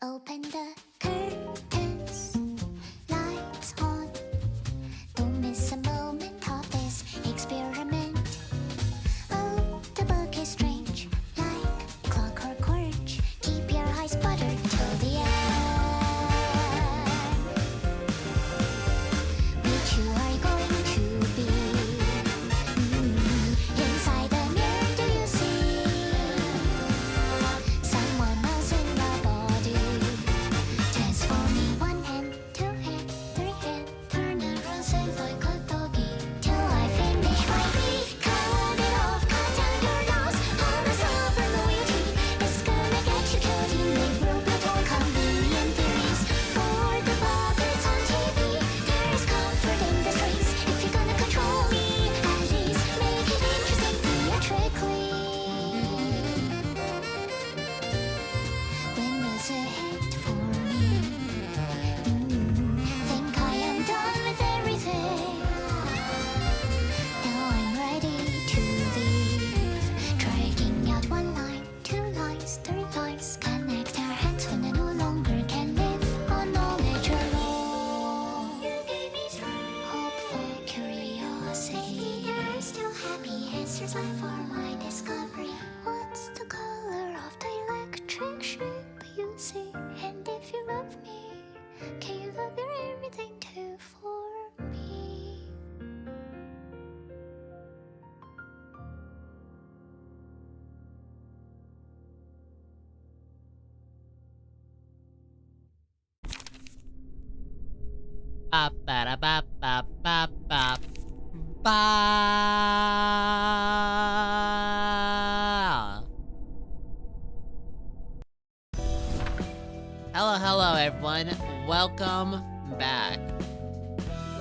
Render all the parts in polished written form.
Open the curtains, lights on. Don't miss a moment of this experiment. Oh, the book is strange, like clockwork orange. Keep your eyes buttered till the end. Which you are going to be? Inside the mirror, do you see someone else in the body? Transforming one hand, two hand, three hand, turn around, say like a doggy till I finish my beat. Cut it off, cut down your nose. All the silver loyalty is gonna get you killed. You make real good or convenient theories for the puppets on TV. There is comfort in the streets if you're gonna control me. At least make it interesting theatrically. When does it hit for me? Think I am done with everything. Now I'm ready to leave. Dragging out one line, two lines, three lines. Connect our hands when I no longer can live on knowledge alone. You gave me strength, hopeful curiosity. You're still happy, answers left for my discovery. What's the color of the electric sheep you see? And if you love me, can you love your everything too for me? Bop, ba, bop, bop, bop, bop. Ba. Hello, everyone. Welcome back.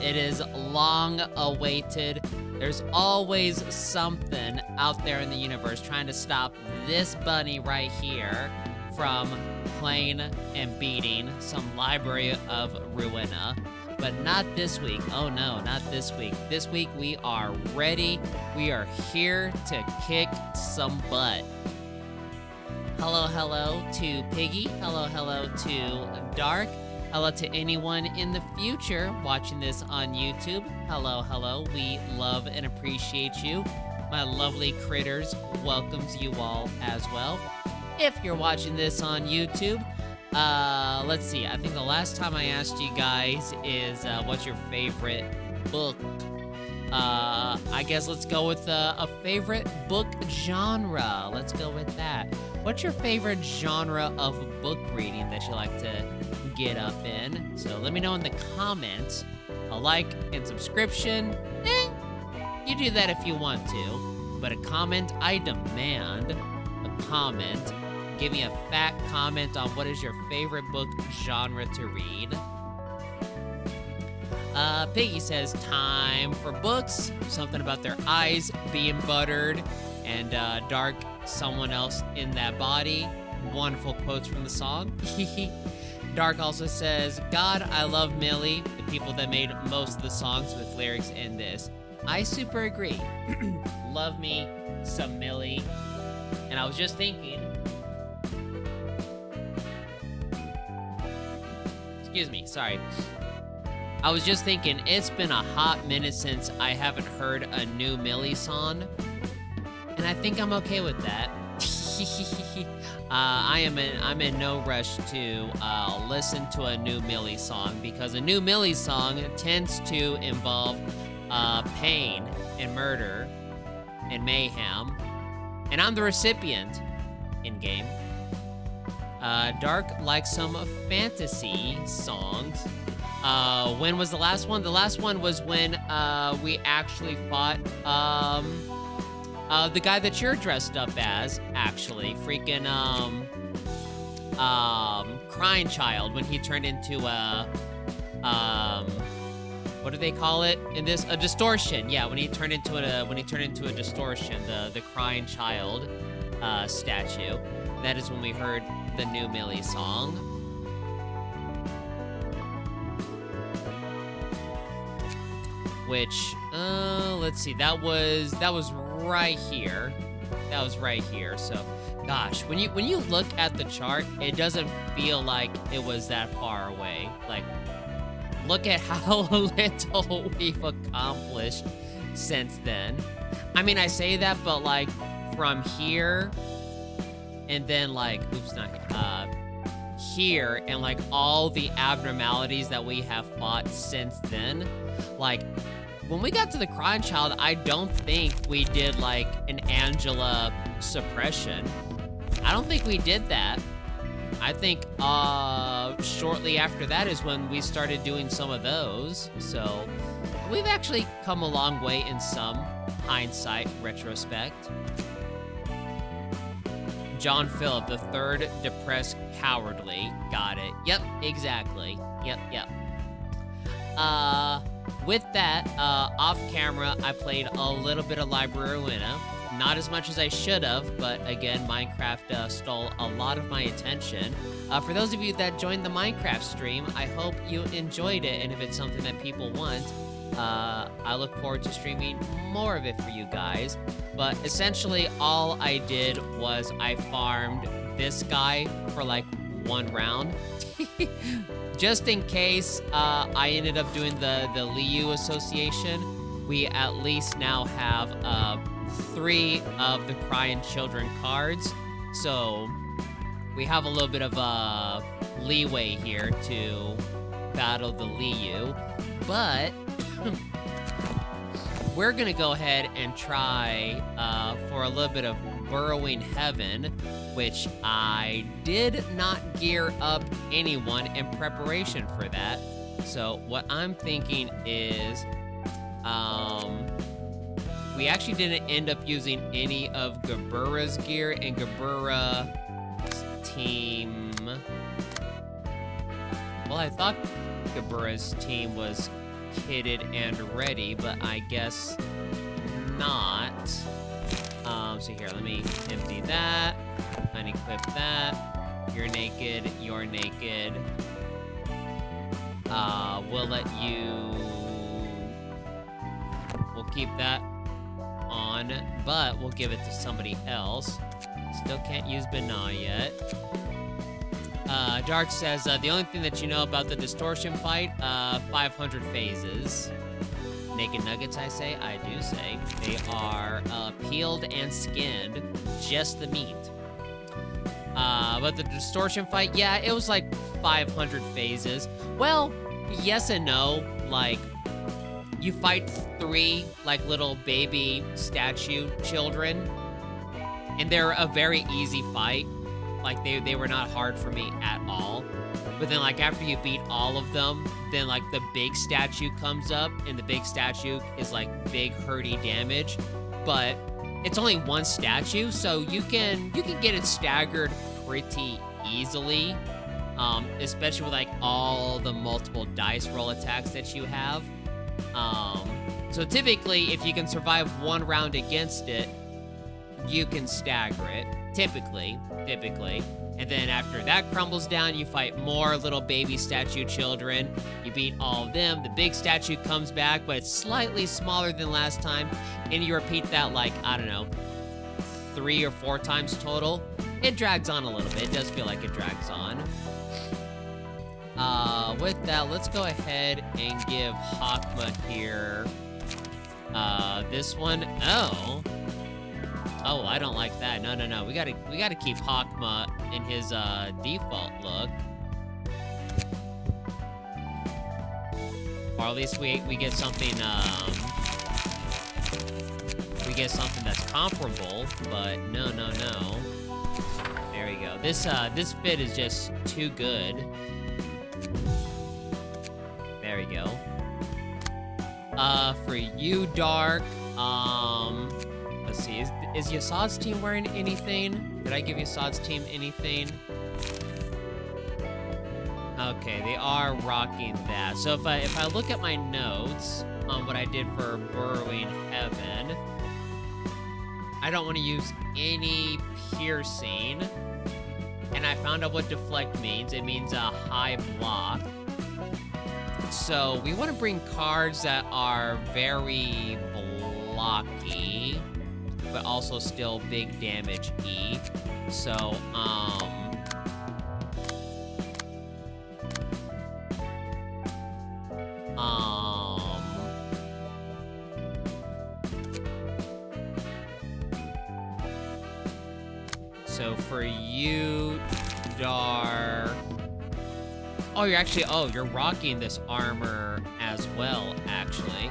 It is long awaited. There's always something out there in the universe trying to stop this bunny right here from playing and beating some library of ruina. But not this week. Oh no, not this week. This week we are ready. We are here to kick some butt. Hello to Piggy. Hello to Dark. Hello to anyone in the future watching this on YouTube. Hello. We love and appreciate you. My lovely Kritters welcomes you all as well. If you're watching this on YouTube, let's see. I think the last time I asked you guys is what's your favorite book? I guess let's go with a favorite book genre. Let's go with that. What's your favorite genre of book reading that you like to get up in? So let me know in the comments. A like and subscription, you do that if you want to. But a comment, I demand a comment. Give me a fat comment on what is your favorite book genre to read. Piggy says, time for books. Something about their eyes being buttered. And Dark, someone else in that body. Wonderful quotes from the song. Dark also says, God, I love Millie, the people that made most of the songs with lyrics in this. I super agree. Love me some Millie. And I was just thinking, excuse me, sorry. I was just thinking, it's been a hot minute since I haven't heard a new Millie song, and I think I'm okay with that. I'm in no rush to listen to a new Millie song, because a new Millie song tends to involve pain and murder and mayhem, and I'm the recipient in game. Dark likes some fantasy songs. When was the last one? The last one was when we actually fought the guy that you're dressed up as, actually. Freaking Crying Child, when he turned into what do they call it in this? A distortion. Yeah, when he turned into a distortion, the Crying Child statue. That is when we heard the new Millie song. Which, let's see, that was right here. So Gosh, when you look at the chart, it doesn't feel like it was that far away. Like, look at how little we've accomplished since then. I mean, I say that, but like from here and then like, oops, not here and like all the abnormalities that we have fought since then, like when we got to the Crying Child, I don't think we did like an Angela suppression. I don't think we did that. I think shortly after that is when we started doing some of those. So we've actually come a long way in some hindsight retrospect. John Phillip, the third depressed cowardly. Got it. Yep, exactly. Yep. With that, off camera, I played a little bit of Library Ruina. Not as much as I should have, but again, Minecraft stole a lot of my attention. For those of you that joined the Minecraft stream, I hope you enjoyed it, and if it's something that people want, I look forward to streaming more of it for you guys. But essentially, all I did was I farmed this guy for like one round. Just in case I ended up doing the Liu Association, we at least now have 3 of the Crying Children cards. So we have a little bit of leeway here to battle the Liu. But we're gonna go ahead and try for a little bit of Burrowing Heaven, which I did not gear up anyone in preparation for that. So what I'm thinking is, we actually didn't end up using any of Gabura's gear, and Gabura's team, well, I thought Gabura's team was kitted and ready, but I guess not. So here, let me empty that, unequip that. You're naked, you're naked. We'll let you, we'll keep that on, but we'll give it to somebody else. Still can't use Bana yet. Dark says, the only thing that you know about the distortion fight, 500 phases. Naked nuggets, I say? I do say. They are peeled and skinned, just the meat. But the distortion fight, yeah, it was like 500 phases. Well, yes and no. Like, you fight 3, like, little baby statue children, and they're a very easy fight. Like, they were not hard for me at all. But then, like, after you beat all of them, then, like, the big statue comes up, and the big statue is, like, big, hurty damage. But it's only one statue, so you can get it staggered pretty easily, especially with, like, all the multiple dice roll attacks that you have. So typically, if you can survive one round against it, you can stagger it, typically. And then after that crumbles down, you fight more little baby statue children. You beat all of them. The big statue comes back, but it's slightly smaller than last time. And you repeat that, like, I don't know, 3 or 4 times total. It drags on a little bit. It does feel like it drags on. With that, let's go ahead and give Hakma here this one. Oh, I don't like that. No. We gotta keep Hakma in his default look. Or at least we get something that's comparable, but no. There we go. This fit is just too good. There we go. For you, Dark, let's see, is Yasad's team wearing anything? Did I give Yasad's team anything? Okay, they are rocking that. So if I look at my notes on what I did for Burrowing Heaven, I don't want to use any piercing. And I found out what deflect means. It means a high block. So we want to bring cards that are very blocky, but also still big damage E. So, so for you, Dar... Oh, you're rocking this armor as well, actually.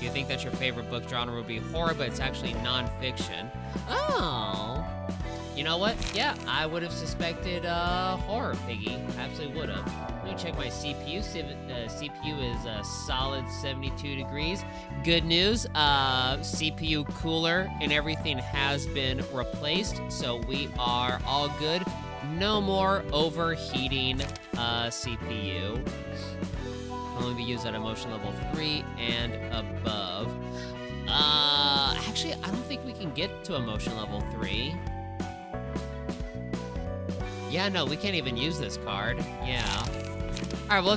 You think that your favorite book genre would be horror, but it's actually non-fiction. Oh. You know what? Yeah, I would have suspected horror, Piggy. Absolutely would have. Let me check my CPU. CPU is a solid 72 degrees. Good news, CPU cooler and everything has been replaced, so we are all good. No more overheating CPU. Can only be used at emotion level 3 and above. Actually, I don't think we can get to emotion level 3. Yeah, no, we can't even use this card. Yeah. All right, well,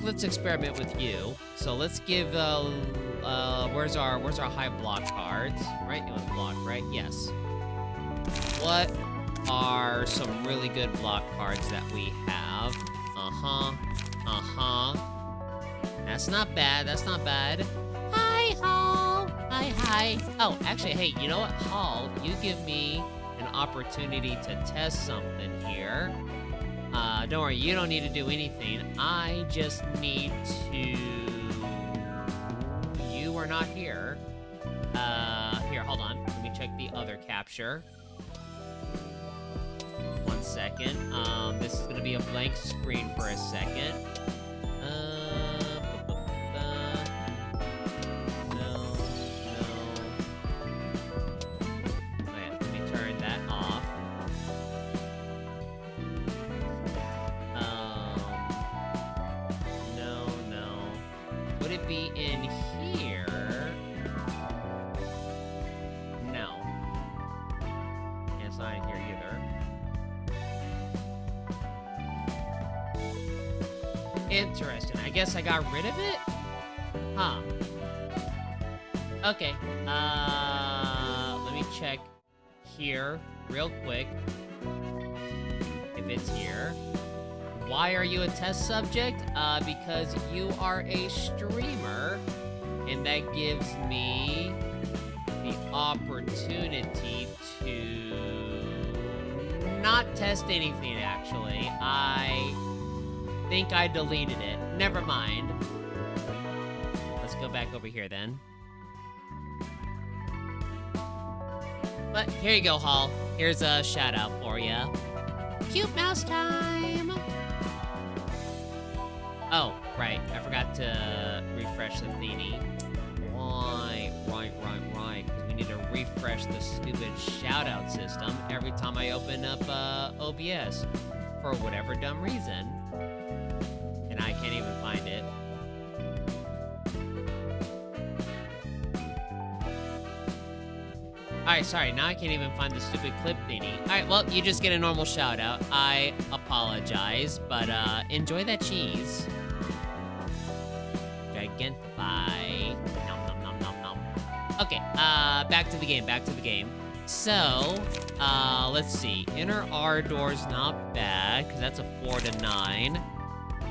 let's experiment with you. So let's give, where's our high block cards? Right, it was block, right? Yes. What are some really good block cards that we have? That's not bad, that's not bad. Hi, Hall. Hi. Oh, actually, hey, you know what, Hall? You give me an opportunity to test something here. Don't worry, you don't need to do anything. I just need to... You are not here. Here, hold on. Let me check the other capture. 1 second. This is gonna be a blank screen for a second. Would it be in here? No. And it's not in here either. Interesting. I guess I got rid of it? Huh. Okay. Let me check here real quick. If it's here. Why are you a test subject? Because you are a streamer, and that gives me the opportunity to not test anything, actually. I think I deleted it. Never mind. Let's go back over here, then. But here you go, Hall. Here's a shout-out for you. Cute mouse time! Oh, right. I forgot to refresh the thingy. Right. Because we need to refresh the stupid shout-out system every time I open up OBS. For whatever dumb reason. And I can't even find it. Alright, sorry. Now I can't even find the stupid clip thingy. Alright, well, you just get a normal shout-out. I apologize, but enjoy that cheese. Gigantify. Nom. Okay, back to the game. So, let's see. Inner R door's not bad, because that's a 4 to 9.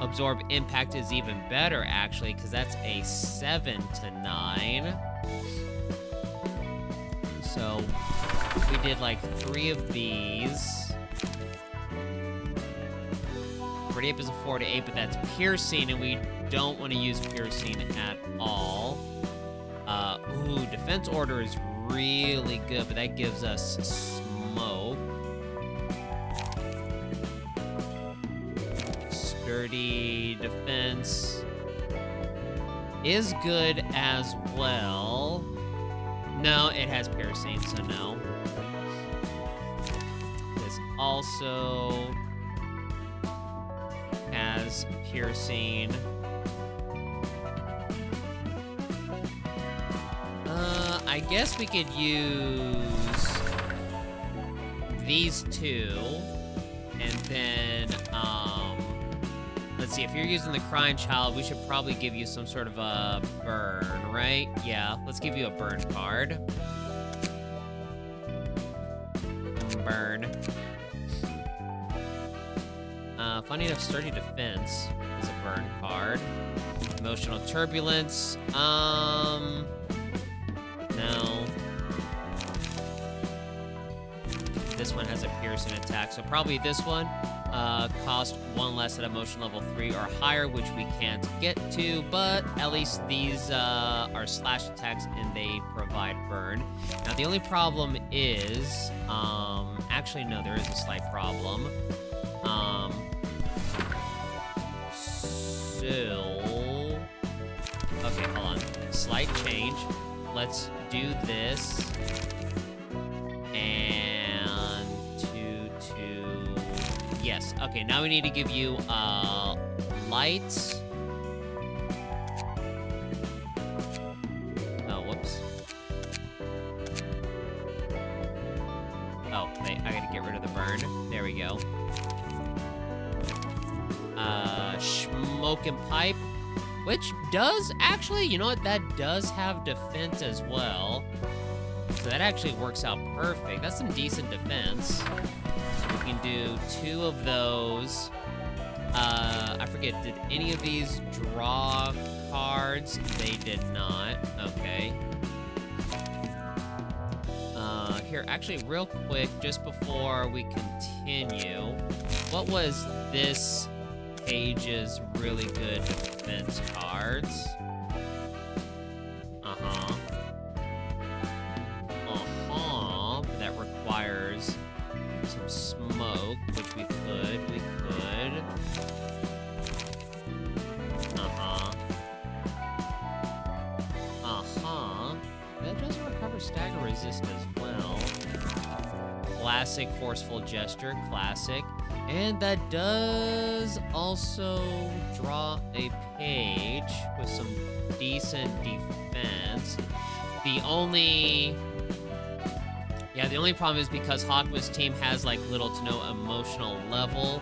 Absorb impact is even better, actually, because that's a 7 to 9. So, we did like 3 of these. Pretty Ape is a 4 to 8, but that's piercing, and we don't want to use piercing at all. Ooh, defense order is really good, but that gives us smoke. Sturdy defense is good as well. No, it has piercing, so no. This also has piercing. I guess we could use these 2, and then, let's see, if you're using the Crying Child, we should probably give you some sort of a burn, right? Yeah, let's give you a burn card. Burn. Funny enough, Sturdy Defense is a burn card. Emotional Turbulence. No. This one has a piercing attack, so probably this one. Cost 1 less at emotion level 3 or higher, which we can't get to, but at least these are slash attacks and they provide burn. Now, the only problem is, actually, no, there is a slight problem. Okay, hold on. Slight change. Let's do this. And yes. Okay, now we need to give you light. Oh, whoops. Oh, I gotta get rid of the burn. There we go. Smoke and Pipe, which does actually, you know what? That does have defense as well. So that actually works out perfect. That's some decent defense. We can do 2 of those. I forget, did any of these draw cards? They did not. Okay. Here, actually, real quick, just before we continue, what was this page's really good defense cards? That requires some smoke, which we could. That doesn't recover stagger resist as well. Classic Forceful Gesture, classic. And that does also draw a page with some decent defense. The only problem is because Hawkman's team has like little to no emotional level.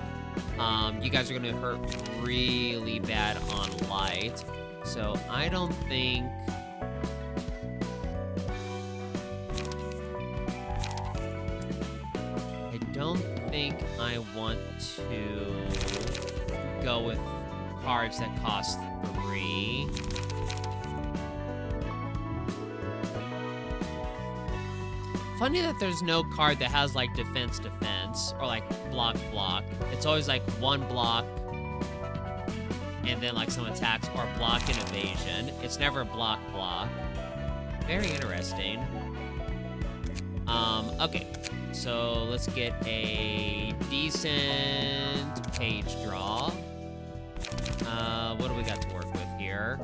You guys are gonna hurt really bad on light. So I don't think I want to go with cards that cost 3. Funny that there's no card that has like defense, or like block. It's always like 1 block and then like some attacks or block and evasion. It's never block. Very interesting. Okay. So let's get a decent page draw. What do we got to work with here?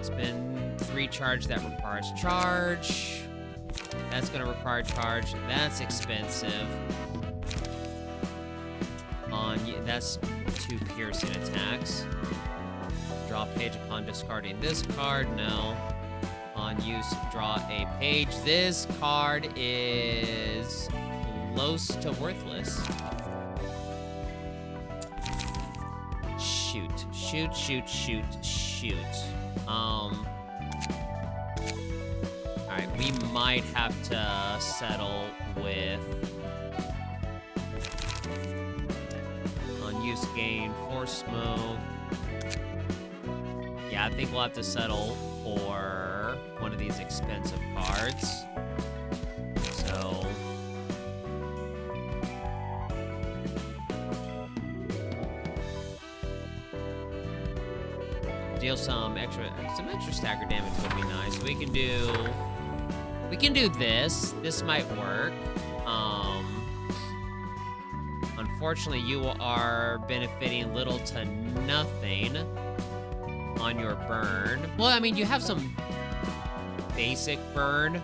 Spend 3 charge, that requires charge. That's gonna require charge. That's expensive. That's 2 piercing attacks. Draw page upon discarding this card. No. On use, draw a page. This card is close to worthless. Shoot. Alright, we might have to settle with on use gain, Force Smoke. Yeah, I think we'll have to settle for one of these expensive cards. So deal some extra stagger damage would be nice. We can do this. This might work. Unfortunately, you are benefiting little to nothing on your burn. Well, I mean, you have some basic burn.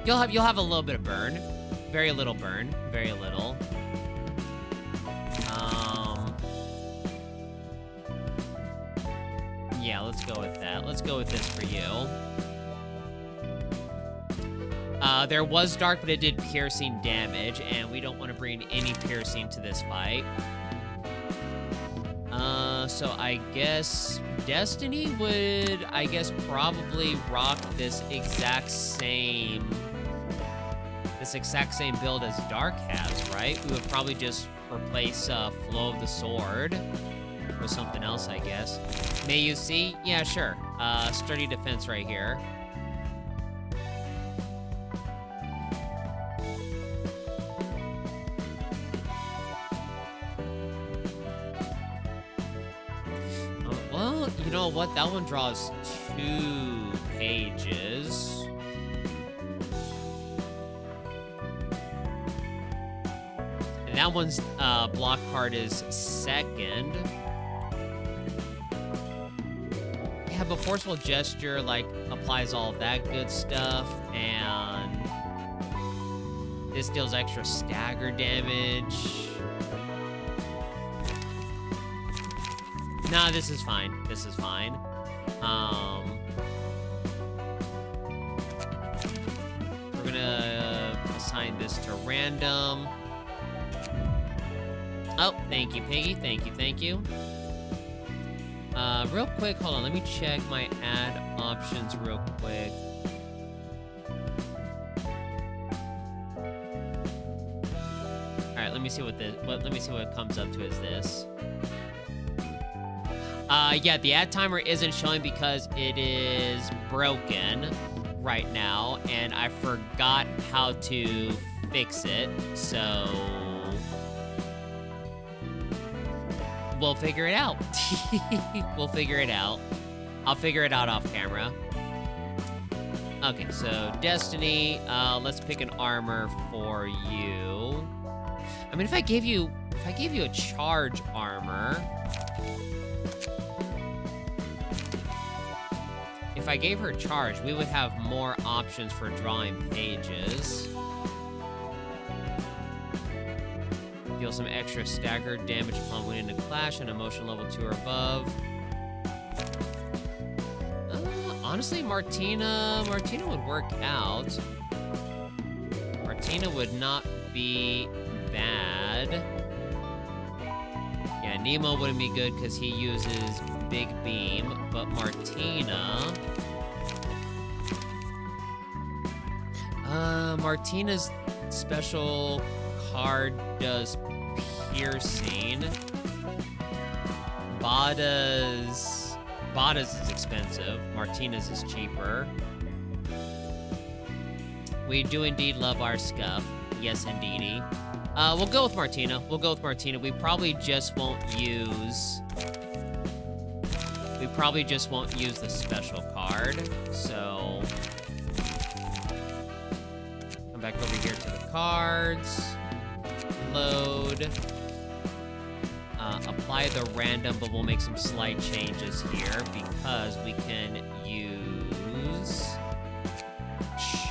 You'll have a little bit of burn. Very little burn. Very little. Yeah, let's go with that. Let's go with this for you. There was dark, but it did piercing damage, and we don't want to bring any piercing to this fight. So I guess Destiny would, probably rock this exact same this exact same build as Dark has, right? We would probably just replace Flow of the Sword with something else, I guess. May you see? Yeah, sure. Sturdy defense right here. Well, you know what? That one draws 2 pages. And that one's block card is 2nd. Yeah, but Forceful Gesture, like, applies all of that good stuff, and this deals extra stagger damage. Nah, this is fine. This is fine. We're gonna assign this to random. Oh, thank you, Piggy. Thank you, thank you. Real quick, hold on. Let me check my ad options real quick. All right, let me see what let me see what it comes up to as this. Yeah, the ad timer isn't showing because it is broken right now, and I forgot how to fix it, so we'll figure it out. We'll figure it out. I'll figure it out off camera. Okay, so Destiny, let's pick an armor for you. I mean, if I gave you a charge armor, if I gave her charge, we would have more options for drawing pages. Deal some extra staggered damage upon winning a clash on emotion level 2 or above. Honestly, Martina would work out. Martina would not be bad. Yeah, Nemo wouldn't be good because he uses Big Beam, but Martina... Martina's special card does piercing. Bada's is expensive. Martina's is cheaper. We do indeed love our scuff. Yes, indeedy. We'll go with Martina. We'll go with Martina. We probably just won't use the special card. So come back over here to the cards. Load. Apply the random, but we'll make some slight changes here because we can use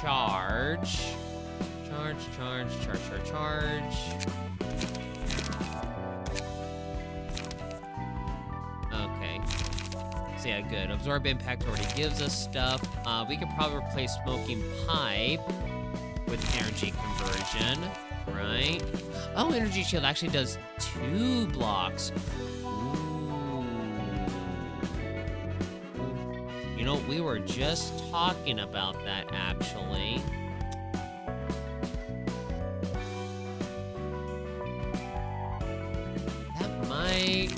charge. Charge. Okay. So yeah, good. Absorb Impact already gives us stuff. We could probably replace Smoking Pipe with Energy Conversion, right? Oh, Energy Shield actually does 2 blocks. Ooh. You know, we were just talking about that, actually. That might...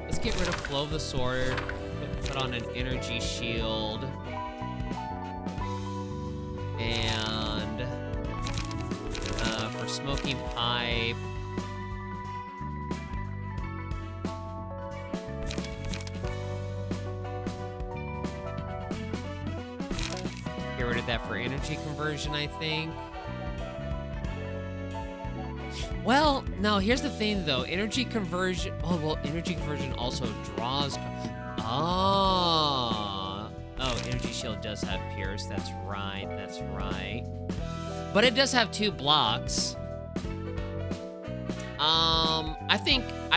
Let's get rid of Flow of the Sword. Put on an Energy Shield. And... for Smoking Pipe... Get rid of that for Energy Conversion, I think. Well, no, here's the thing, though. Energy Conversion... Oh, well, Energy Conversion also draws... Oh, Energy Shield does have Pierce. That's right. But it does have 2 blocks. I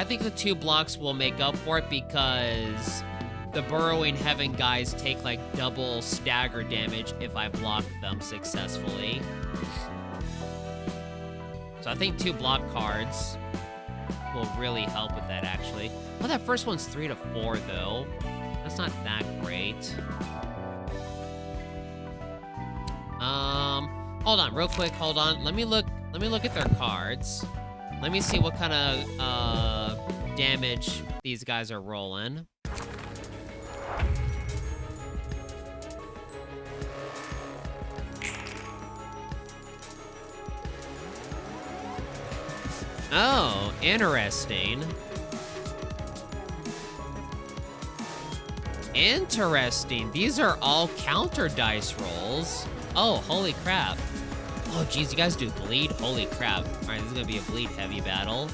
think the 2 blocks will make up for it because the Burrowing Heaven guys take like double stagger damage if I block them successfully. So I think 2 block cards will really help with that, actually. Well, that first one's 3 to 4, though. That's not that great. Hold on, real quick, hold on. Let me look at their cards. Let me see what kind of damage these guys are rolling. Oh, interesting. Interesting. These are all counter dice rolls. Oh, holy crap. Oh, geez, you guys do bleed? Holy crap. All right, this is gonna be a bleed heavy battle.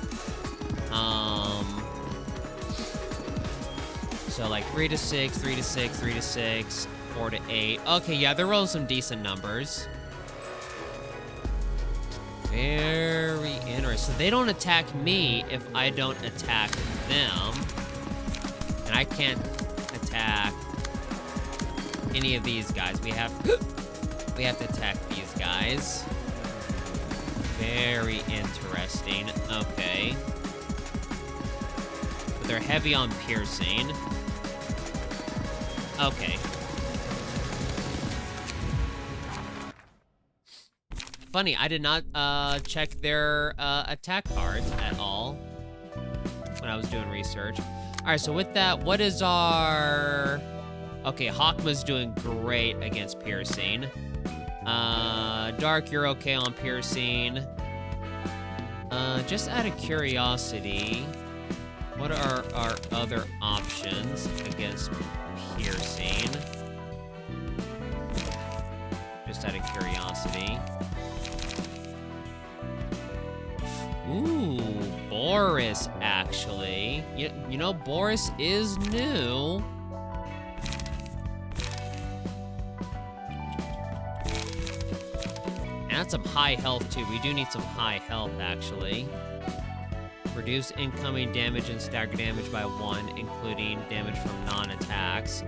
So like 3 to 6, 3 to 6, 3 to 6, 4 to 8. Okay, yeah, they're rolling some decent numbers. Very interesting. So they don't attack me if I don't attack them. And I can't attack any of these guys. We have to attack these guys. Very interesting. Okay. But they're heavy on piercing. Okay. Funny, I did not check their attack cards at all when I was doing research. All right, so with that, what is our... Okay, Hawkma's doing great against piercing. Dark, you're okay on piercing. Just out of curiosity, what are our other options against piercing? Just out of curiosity. Ooh, Boris, actually. You know, Boris is new. And that's some high health, too. We do need some high health, actually. Reduce incoming damage and stagger damage by 1, including damage from non-attacks.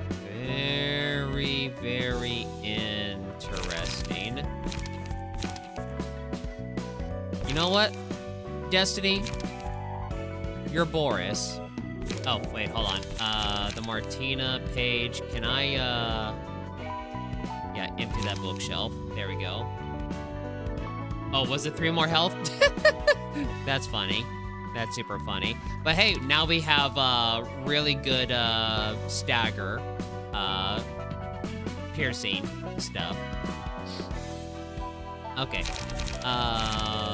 Very, very interesting. You know what? Destiny, you're Boris. Oh, wait, hold on. The Martina page. Can I, yeah, empty that bookshelf. There we go. Oh, was it 3 more health? That's funny. That's super funny. But hey, now we have, really good, stagger, piercing stuff. Okay.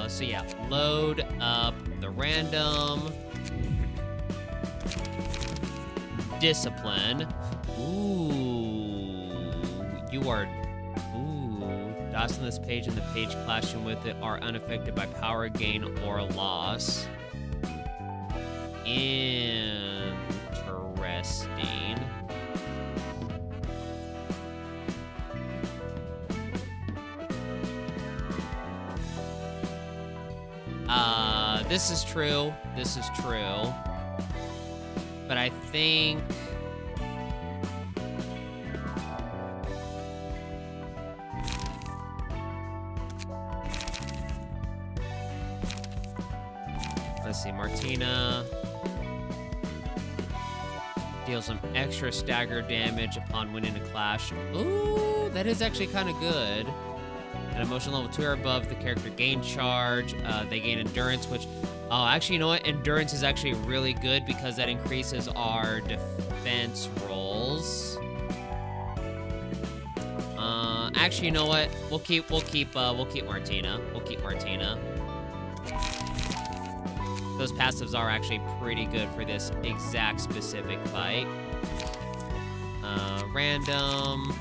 So yeah, load up the random. Discipline. Ooh, you are, dots on this page and the page clashing with it are unaffected by power gain or loss. Interesting. This is true. This is true. But I think... Let's see, Martina deals some extra stagger damage upon winning a clash. Ooh, that is actually kind of good. At emotion level 2 or above, the character gain charge. They gain endurance, which... Oh, actually, you know what? Endurance is actually really good because that increases our defense rolls. Actually, you know what? We'll keep Martina. We'll keep Martina. Those passives are actually pretty good for this exact specific fight. Random.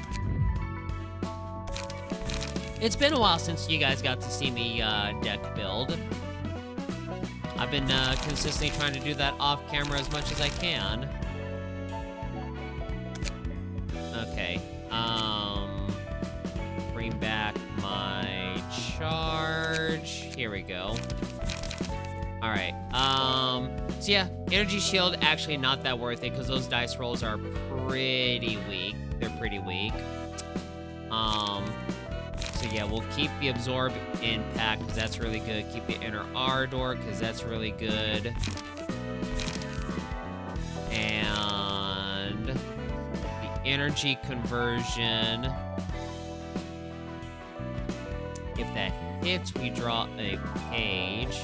It's been a while since you guys got to see me deck build. I've been consistently trying to do that off camera as much as I can. Okay. Bring back my charge. Here we go. All right. So yeah, energy shield actually not that worth it because those dice rolls are pretty weak. They're pretty weak. So yeah, we'll keep the absorb impact because that's really good. Keep the inner ardor because that's really good. And the energy conversion. If that hits, we draw a page.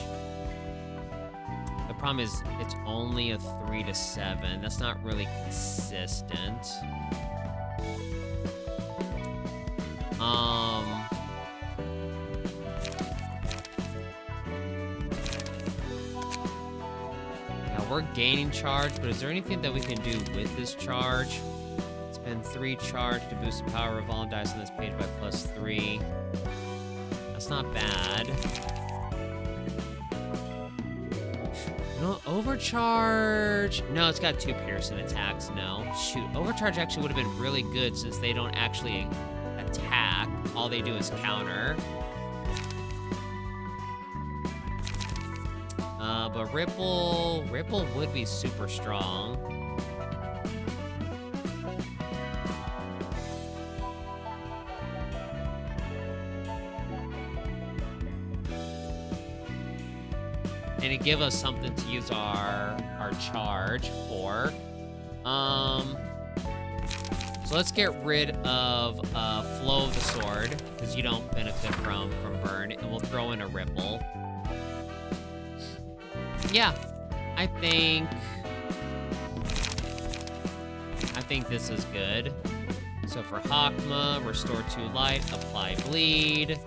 The problem is it's only a 3 to 7. That's not really consistent. Yeah, we're gaining charge, but is there anything that we can do with this charge? Spend 3 charge to boost the power of all dice on this page by +3. That's not bad. No, overcharge. No, it's got 2 Pearson attacks. No. Shoot, overcharge actually would have been really good since they don't actually attack. All they do is counter. But Ripple would be super strong. And it give us something to use our charge for. So let's get rid of Flow of the Sword, because you don't benefit from burn, and we'll throw in a Ripple. Yeah, I think this is good. So for Hakma, restore 2 light, apply bleed.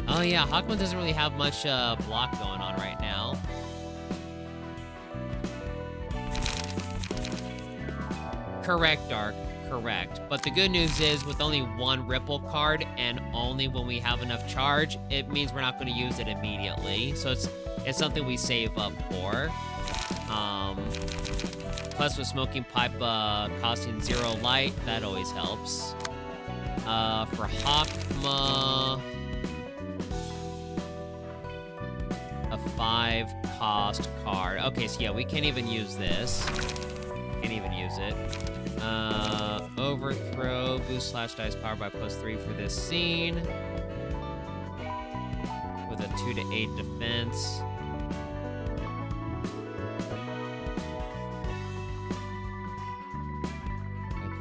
Oh yeah, Hakma doesn't really have much block going on right now. Correct, Dark. Correct. But the good news is, with only 1 Ripple card and only when we have enough charge, it means we're not going to use it immediately. So it's something we save up for. Plus with Smoking Pipe costing 0 light, that always helps. For Hakma, a 5 cost card. Okay, so yeah, we can't even use this. Can't even use it. Overthrow, boost /dice power by +3 for this scene. With a 2 to 8 defense.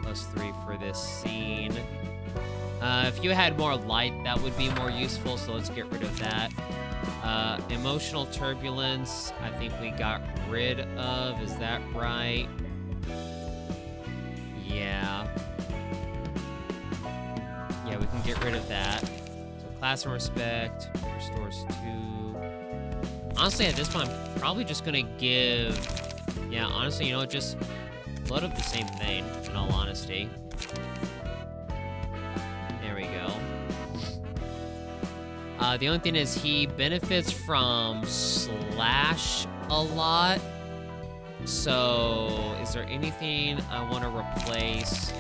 +3 for this scene. If you had more light, that would be more useful, so let's get rid of that. Emotional turbulence, I think we got rid of. Is that right? Yeah. Yeah, we can get rid of that. So class and respect restores 2. Honestly, at this point, I'm probably just gonna give... Yeah, honestly, you know, just load up the same thing, in all honesty. There we go. The only thing is he benefits from slash a lot. So, is there anything I want to replace?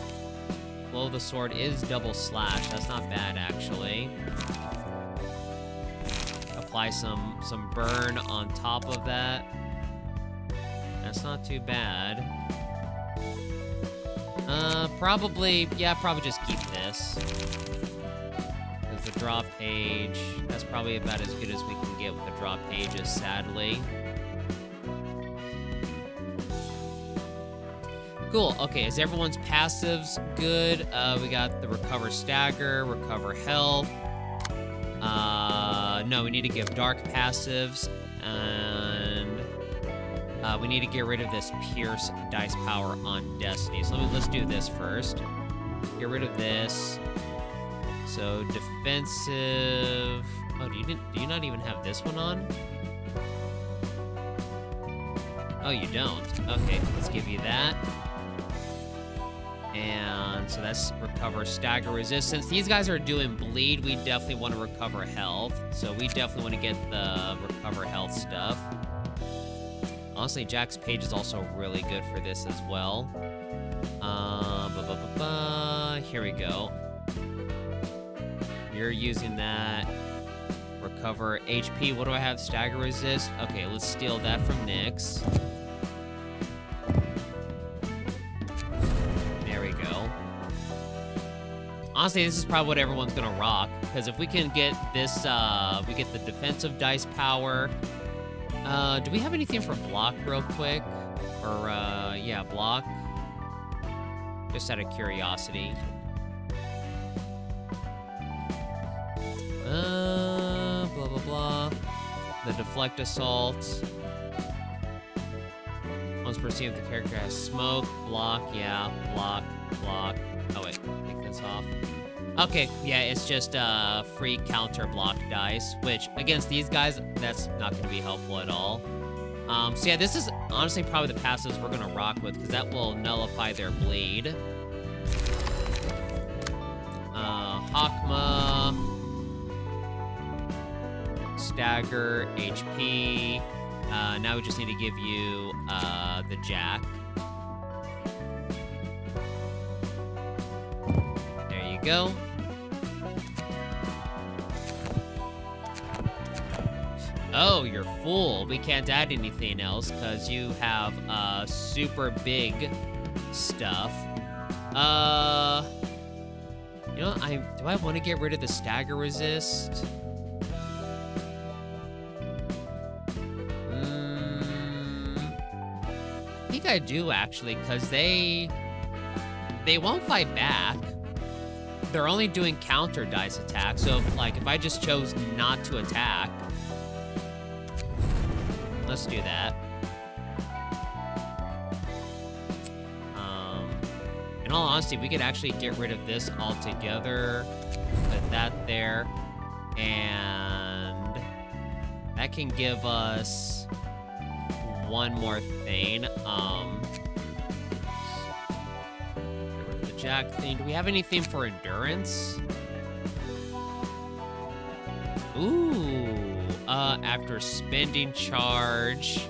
Blow the Sword is double slash. That's not bad, actually. Apply some burn on top of that. That's not too bad. Probably just keep this. Because the draw page, that's probably about as good as we can get with the draw pages, sadly. Cool, okay, is everyone's passives good? We got the Recover Stagger, Recover Health. No, we need to give Dark passives, and we need to get rid of this Pierce dice power on Destiny. So let's do this first. Get rid of this. So defensive. Oh, do you not even have this one on? Oh, you don't. Okay, let's give you that. And so that's recover stagger resistance. These guys are doing bleed. We definitely want to recover health. So we definitely want to get the recover health stuff. Honestly, Jack's page is also really good for this as well. Here we go. You're using that. Recover HP. What do I have? Stagger resist. Okay, let's steal that from Nyx. There we go. Honestly, this is probably what everyone's gonna rock, because if we can get this, we get the defensive dice power. Do we have anything for block real quick? Or, yeah, block. Just out of curiosity. The deflect assault. Once per scene, if the character has smoke, block, yeah, block, block. Oh wait, take this off. Okay, yeah, it's just free counter block dice, which against these guys, that's not gonna be helpful at all. So yeah, this is honestly probably the passives we're gonna rock with, because that will nullify their bleed. Hakma, stagger, HP. Now we just need to give you the Jack. There you go. Oh, you're full. We can't add anything else because you have super big stuff. You know, do I want to get rid of the stagger resist? I think I do actually, because they won't fight back. They're only doing counter dice attacks. So if I just chose not to attack, let's do that. In all honesty, we could actually get rid of this altogether. Put that there. And that can give us one more thing. The Jack thing. Do we have anything for endurance? Ooh. After spending charge,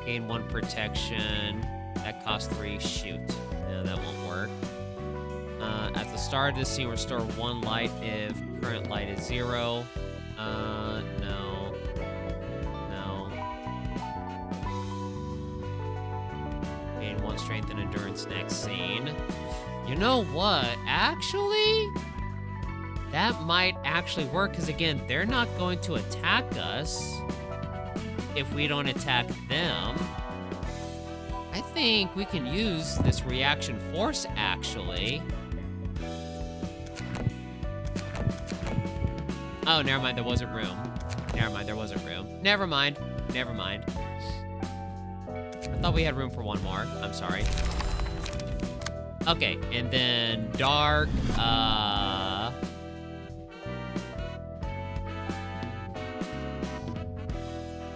gain 1 protection. That costs 3. Shoot. No, that won't work. At the start of the scene, restore 1 light if current light is 0. No. No. Gain 1 strength and endurance next scene. You know what? Actually, that might actually work, because again, they're not going to attack us if we don't attack them. I think we can use this reaction force, actually. Oh, never mind, there wasn't room. Never mind, there wasn't room. Never mind. Never mind. I thought we had room for 1 more. I'm sorry. Okay, and then Dark,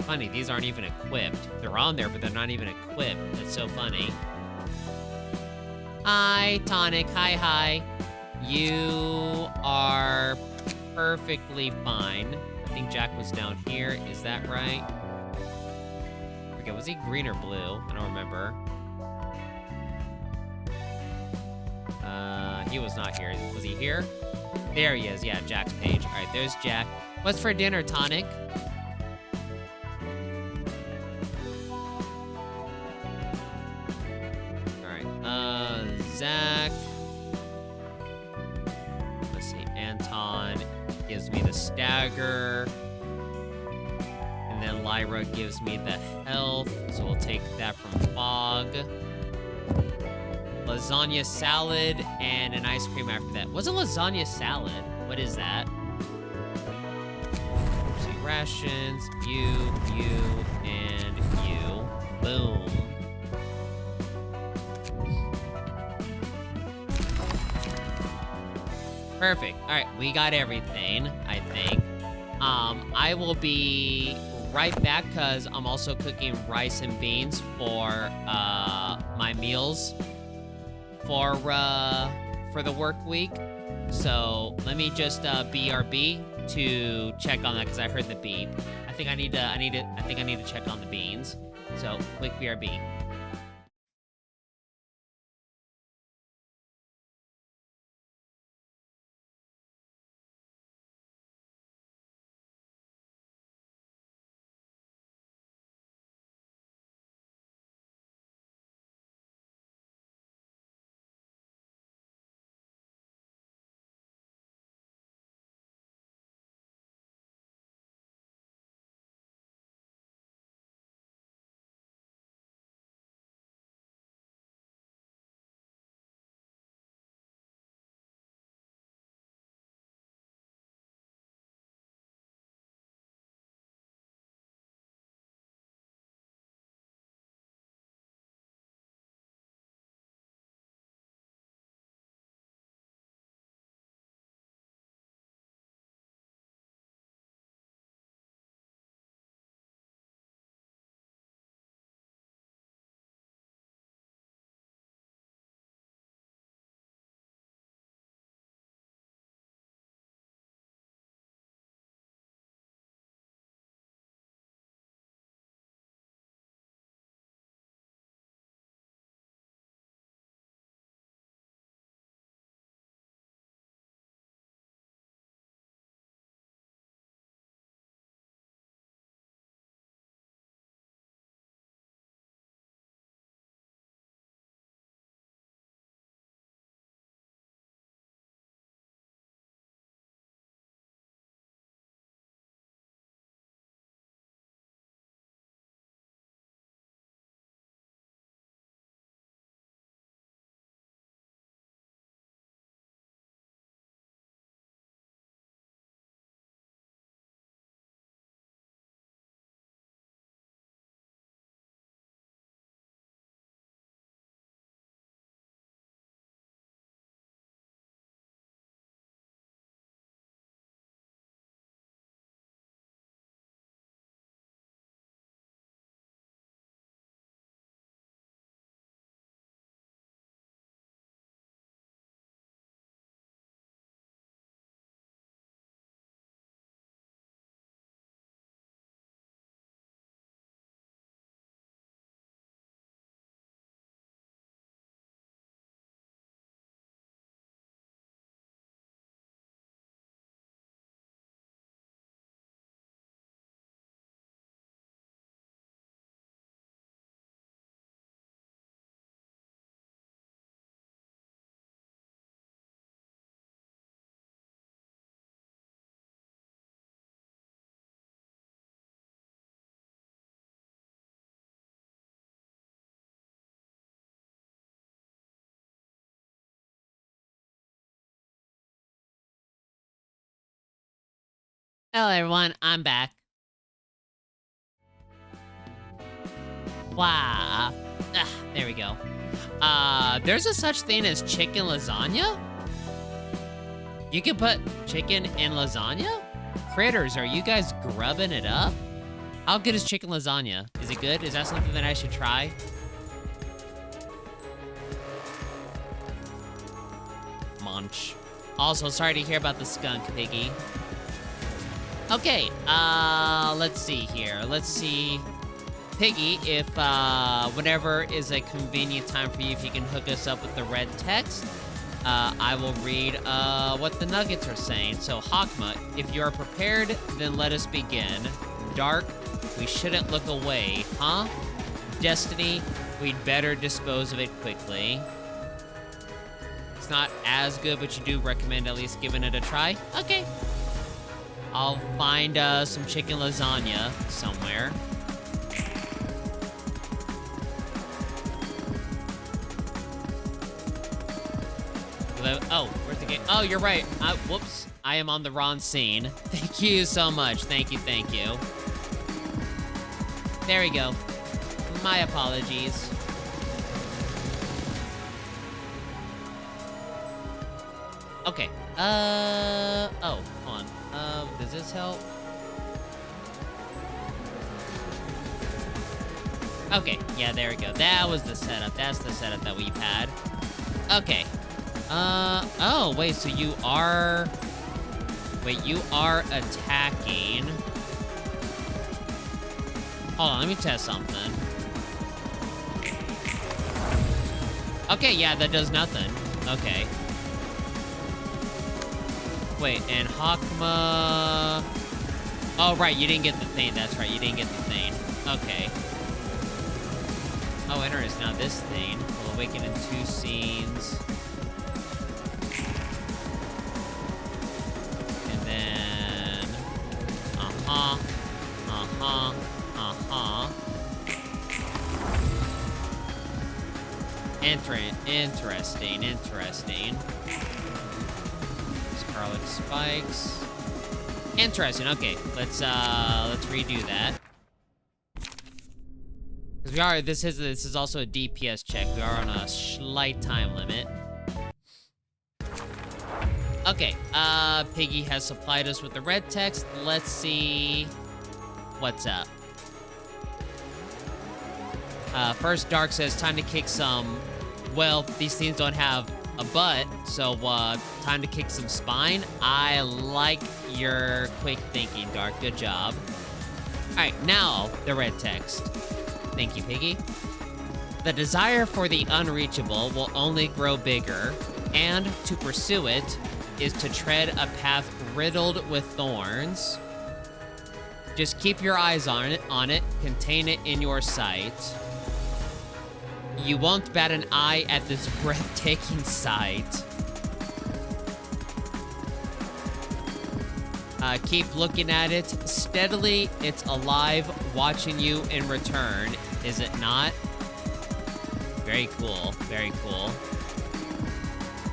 funny, these aren't even equipped. They're on there, but they're not even equipped. That's so funny. Hi, Tonic. Hi. You are perfectly fine. I think Jack was down here. Is that right? Okay, was he green or blue? I don't remember. He was not here. Was he here? There he is. Yeah, Jack's page. All right, there's Jack. What's for dinner, Tonic? Zach. Let's see. Anton gives me the stagger. And then Lyra gives me the health. So we'll take that from Fog. Lasagna salad and an ice cream after that. What's a lasagna salad? What is that? See, rations. You, and you. Boom. Perfect. All right, we got everything, I think. I will be right back because I'm also cooking rice and beans for my meals for the work week. So let me just BRB to check on that because I heard the beep. I think I need to check on the beans. So quick BRB. Hello, everyone. I'm back. Wow. There we go. There's a such thing as chicken lasagna? You can put chicken in lasagna? Kritters, are you guys grubbing it up? How good is chicken lasagna? Is it good? Is that something that I should try? Munch. Also, sorry to hear about the skunk, Piggy. Okay, let's see here. Let's see. Piggy, if, whenever is a convenient time for you, if you can hook us up with the red text, I will read, what the nuggets are saying. So, Hakma, if you are prepared, then let us begin. Dark, we shouldn't look away, huh? Destiny, we'd better dispose of it quickly. It's not as good, but you do recommend at least giving it a try? Okay. I'll find, some chicken lasagna somewhere. Oh, where's the game? Oh, you're right. Whoops. I am on the wrong scene. Thank you so much. Thank you, thank you. There we go. My apologies. Okay. Oh, hold on. Does this help? Okay, yeah, there we go. That was the setup. That's the setup that we've had. Okay. Oh, wait, so you are... Wait, you are attacking... Hold on, let me test something. Okay, yeah, that does nothing. Okay. Wait, and Hakma... Oh, right, you didn't get the thing. That's right, you didn't get the thing. Okay. Oh, interesting. Now this thing will awaken in 2 scenes. And then... Uh-huh. Uh-huh. Uh-huh. Interesting, interesting. Scarlet spikes. Interesting. Okay, let's redo that. Because we are, this is also a DPS check. We are on a slight time limit. Okay, Piggy has supplied us with the red text. Let's see what's up. First, Dark says, time to kick some... Well, these things don't have a butt, so, time to kick some spine. I like your quick thinking, Dark. Good job. Alright, now, the red text. Thank you, Piggy. The desire for the unreachable will only grow bigger, and to pursue it is to tread a path riddled with thorns. Just keep your eyes on it, contain it in your sight. You won't bat an eye at this breathtaking sight. Keep looking at it steadily. It's alive, watching you in return. Is it not? Very cool. Very cool.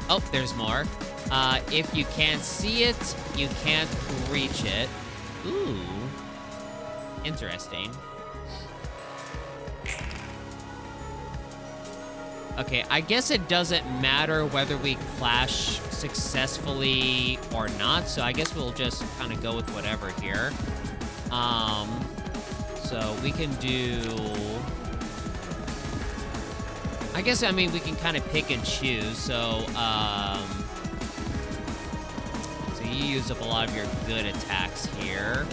Oh, there's more. If you can't see it, you can't reach it. Ooh. Interesting. Okay, I guess it doesn't matter whether we clash successfully or not, so I guess we'll just kind of go with whatever here. So we can do... I guess, I mean, we can kind of pick and choose, so you use up a lot of your good attacks here.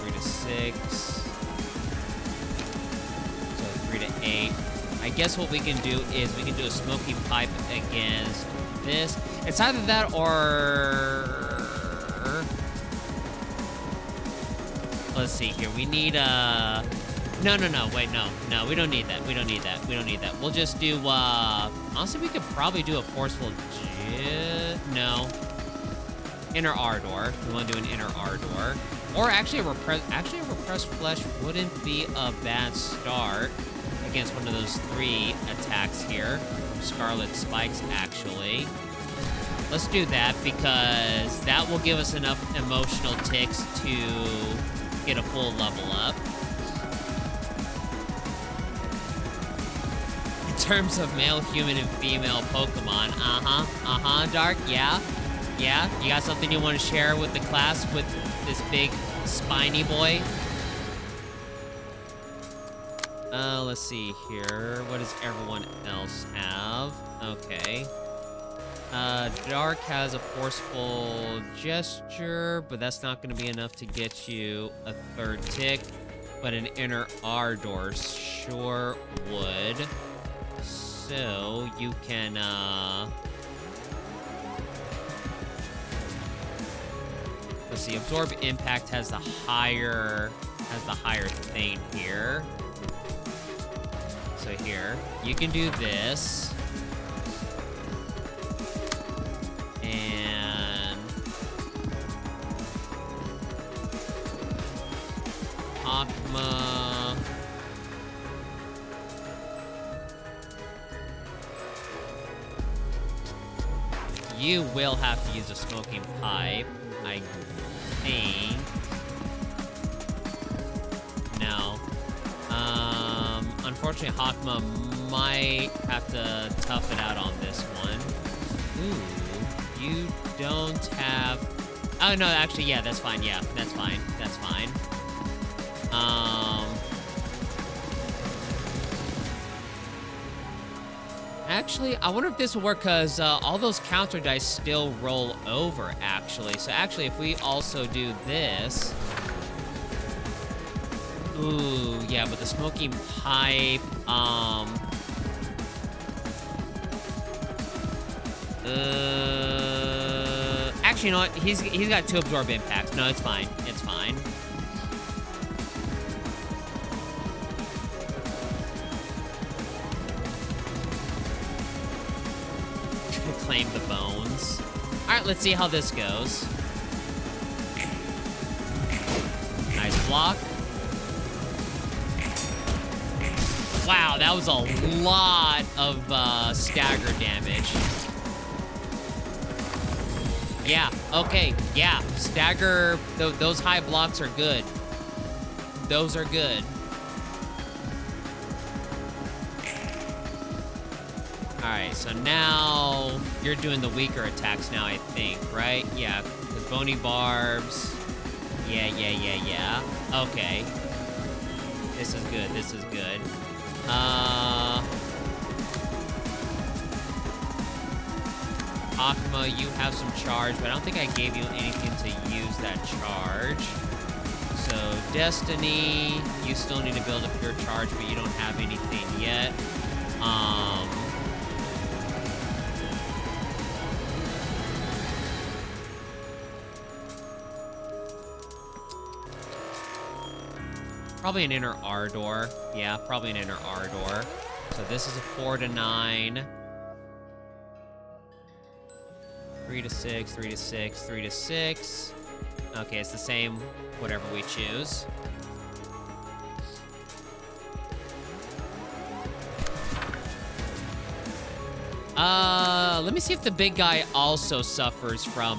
3 to 6. 3 to 8. I guess what we can do is we can do a smoky pipe against this. It's either that or... Let's see here. We need a... No, wait, no, we don't need that. We don't need that. We'll just do, honestly, we could probably do a forceful... No. Inner Ardor. We want to do an Inner Ardor. Or actually, a repressed flesh wouldn't be a bad start against one of those 3 attacks here. Scarlet spikes, actually. Let's do that because that will give us enough emotional ticks to get a full level up. In terms of male, human, and female Pokemon, Dark, yeah. You got something you want to share with the class with this big spiny boy? Let's see here. What does everyone else have? Okay. Dark has a forceful gesture, but that's not going to be enough to get you a third tick. But an inner Ardor sure would. So you can, let's see, Absorb Impact has the higher thing here. So here, you can do this. And Akma. You will have to use a smoking pipe, I think. No. Unfortunately, Hakma might have to tough it out on this one. Ooh, you don't have... Oh, no, actually, yeah, that's fine. Yeah, that's fine. That's fine. Actually, I wonder if this will work, because all those counter dice still roll over, actually. So, actually, if we also do this... Ooh, yeah, but the smoking pipe, actually, you know what? He's got 2 absorb impacts. No, it's fine. It's fine. Claim the bones. All right, let's see how this goes. Nice block. Wow, that was a lot of stagger damage. Yeah, okay, yeah. Stagger, those high blocks are good. Those are good. Alright, so now you're doing the weaker attacks now, I think, right? Yeah, the bony barbs. Yeah. Okay. This is good, this is good. Akma, you have some charge, but I don't think I gave you anything to use that charge. So, Destiny, you still need to build up your charge, but you don't have anything yet. Probably an inner Ardor. Yeah, probably an inner Ardor. So this is a 4 to 9. 3 to 6, 3 to 6, 3 to 6. Okay, it's the same, whatever we choose. Let me see if the big guy also suffers from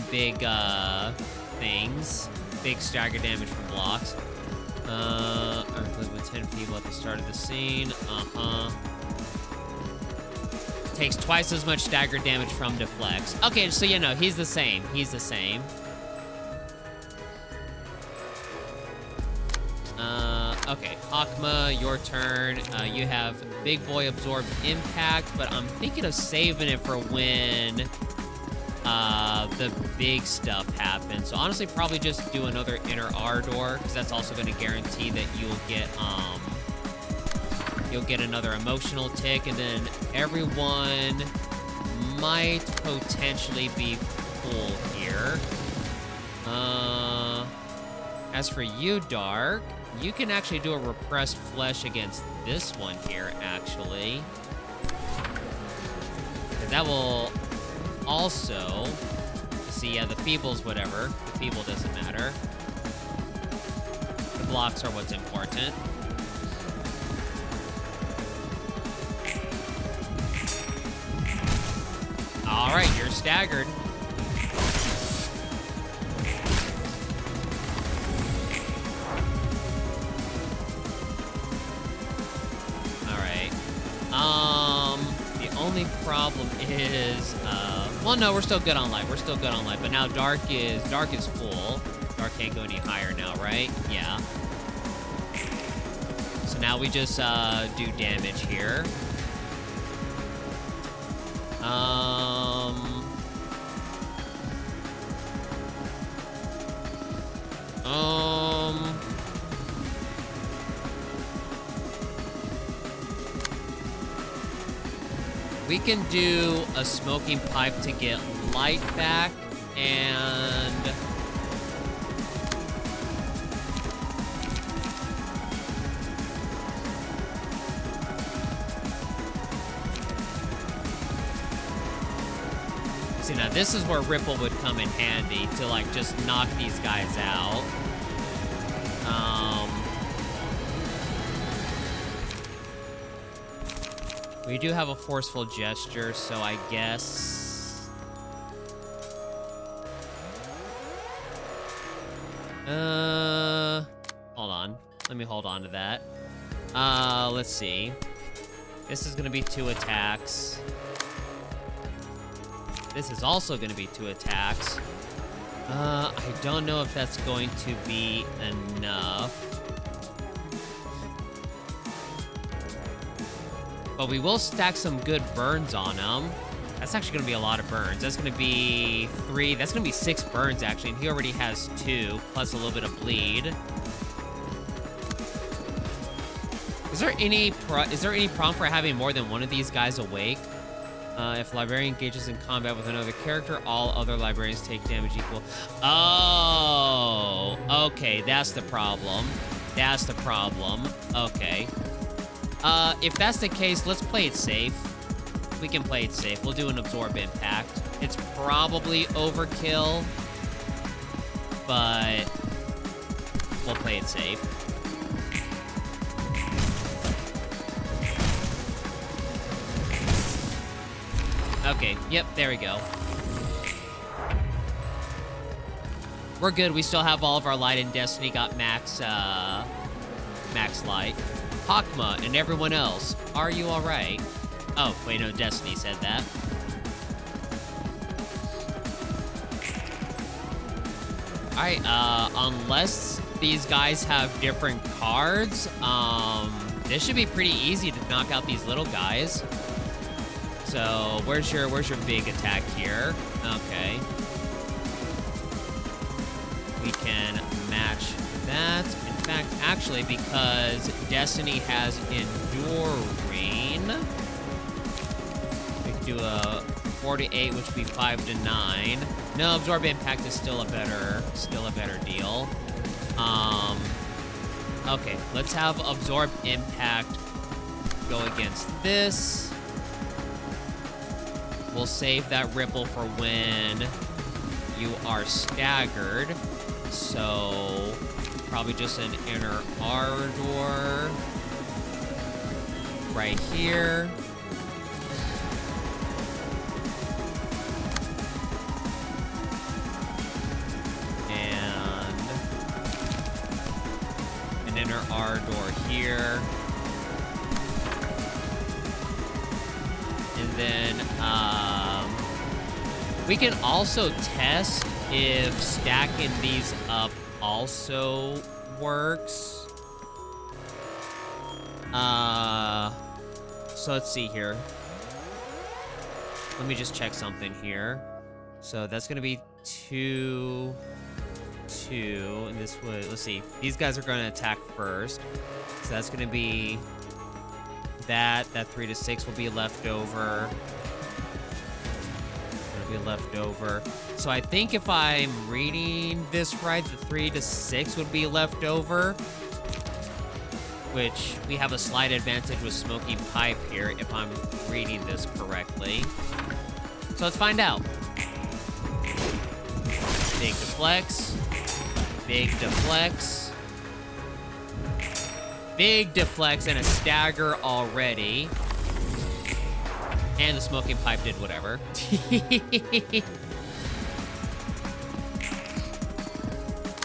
big, things. Big stagger damage from blocks. With 10 people at the start of the scene. Takes twice as much stagger damage from deflects. Okay, so you know, he's the same. He's the same. Okay, Akma, your turn. You have Big Boy absorb impact, but I'm thinking of saving it for when the big stuff happens. So honestly, probably just do another inner Ardor, because that's also going to guarantee that you'll get another emotional tick, and then everyone might potentially be full here. As for you, Dark, you can actually do a repressed flesh against this one here, actually. That will also... See, yeah, the feeble's whatever. The feeble doesn't matter. The blocks are what's important. All right, you're staggered. All right. The only problem is, well, no, we're still good on life. We're still good on life, but now dark is full. Dark can't go any higher now, right? Yeah. So now we just do damage here. We can do a smoking pipe to get light back, and see, now this is where Ripple would come in handy to like just knock these guys out. We do have a forceful gesture, so I guess... Hold on. Let me hold on to that. Let's see. This is gonna be 2 attacks. This is also gonna be 2 attacks. I don't know if that's going to be enough. But we will stack some good burns on him. That's actually going to be a lot of burns. That's going to be 3. That's going to be 6 burns, actually. And he already has 2, plus a little bit of bleed. Is there any problem for having more than one of these guys awake? If librarian engages in combat with another character, all other librarians take damage equal. Oh, okay. That's the problem. That's the problem. Okay. If that's the case, let's play it safe. We can play it safe. We'll do an absorb impact. It's probably overkill, but we'll play it safe. Okay, yep, there we go. We're good. We still have all of our light, and Destiny got max light. Hakma and everyone else, are you all right? Oh, wait, no, Destiny said that. All right, unless these guys have different cards, this should be pretty easy to knock out these little guys. So, where's your big attack here? Okay. We can match that. In fact, actually, because Destiny has Enduring, we can do a 4 to 8, which would be 5 to 9. No, Absorb Impact is still a better deal. Okay, let's have Absorb Impact go against this. We'll save that Ripple for when you are staggered. So, probably just an inner Ardor right here. And an inner Ardor here. And then, we can also test if stacking these up also works. So let's see here. Let me just check something here. So that's gonna be 2, 2, and this would, let's see. These guys are gonna attack first. So that's gonna be that 3 to 6 will be left over. It'll be left over. So I think if I'm reading this right, the 3 to 6 would be left over, which we have a slight advantage with Smoking Pipe here, if I'm reading this correctly. So let's find out. Big deflex. Big deflex. Big deflex and a stagger already. And the smoking pipe did whatever.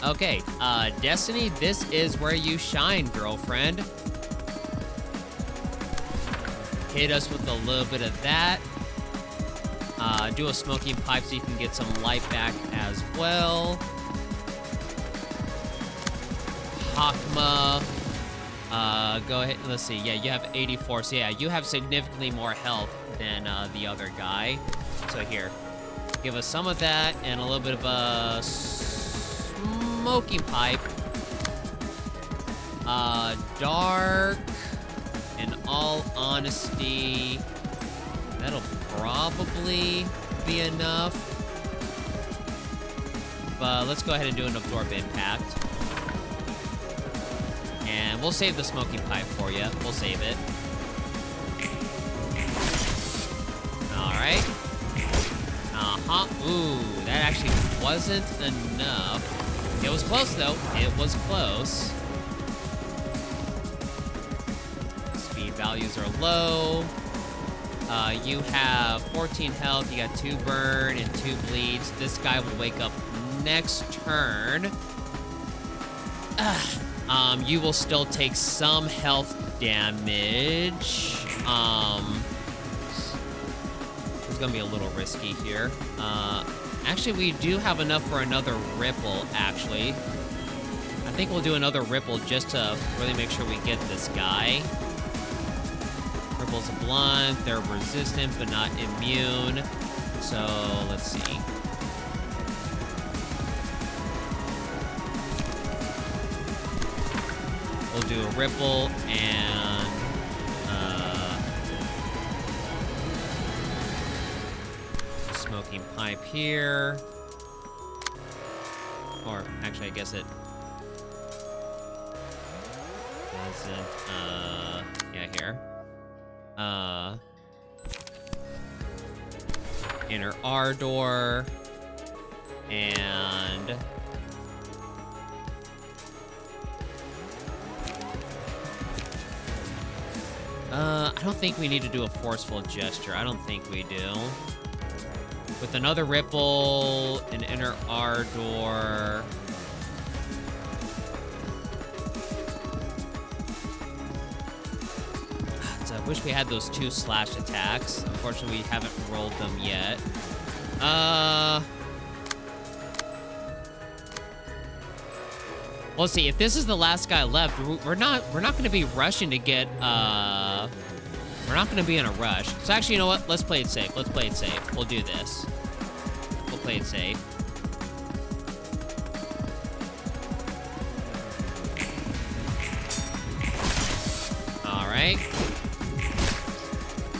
Okay, Destiny, this is where you shine, girlfriend. Hit us with a little bit of that. Do a smoking pipe so you can get some light back as well. Hakma. Go ahead. Let's see. Yeah, you have 84. So yeah, you have significantly more health than the other guy. So here, give us some of that and a little bit of a smoking pipe. Dark. In all honesty, that'll probably be enough. But let's go ahead and do an absorb impact. And we'll save the smoking pipe for you. We'll save it. Alright. Ooh, that actually wasn't enough. It was close, though. It was close. Speed values are low. You have 14 health. You got 2 burn and 2 bleeds. This guy will wake up next turn. You will still take some health damage. It's gonna be a little risky here. Actually, we do have enough for another ripple, actually. I think we'll do another ripple just to really make sure we get this guy. Ripples are blunt, they're resistant but not immune. So, let's see. We'll do a ripple and smoking pipe here. Or actually, I guess it doesn't. Yeah, here. Inner R door and. I don't think we need to do a forceful gesture. I don't think we do. With another ripple, an inner R door. So I wish we had those 2 slash attacks. Unfortunately, we haven't rolled them yet. We'll see. If this is the last guy left, we're not going to be rushing to get. We're not going to be in a rush. So actually, you know what? Let's play it safe. Let's play it safe. We'll do this. We'll play it safe. All right.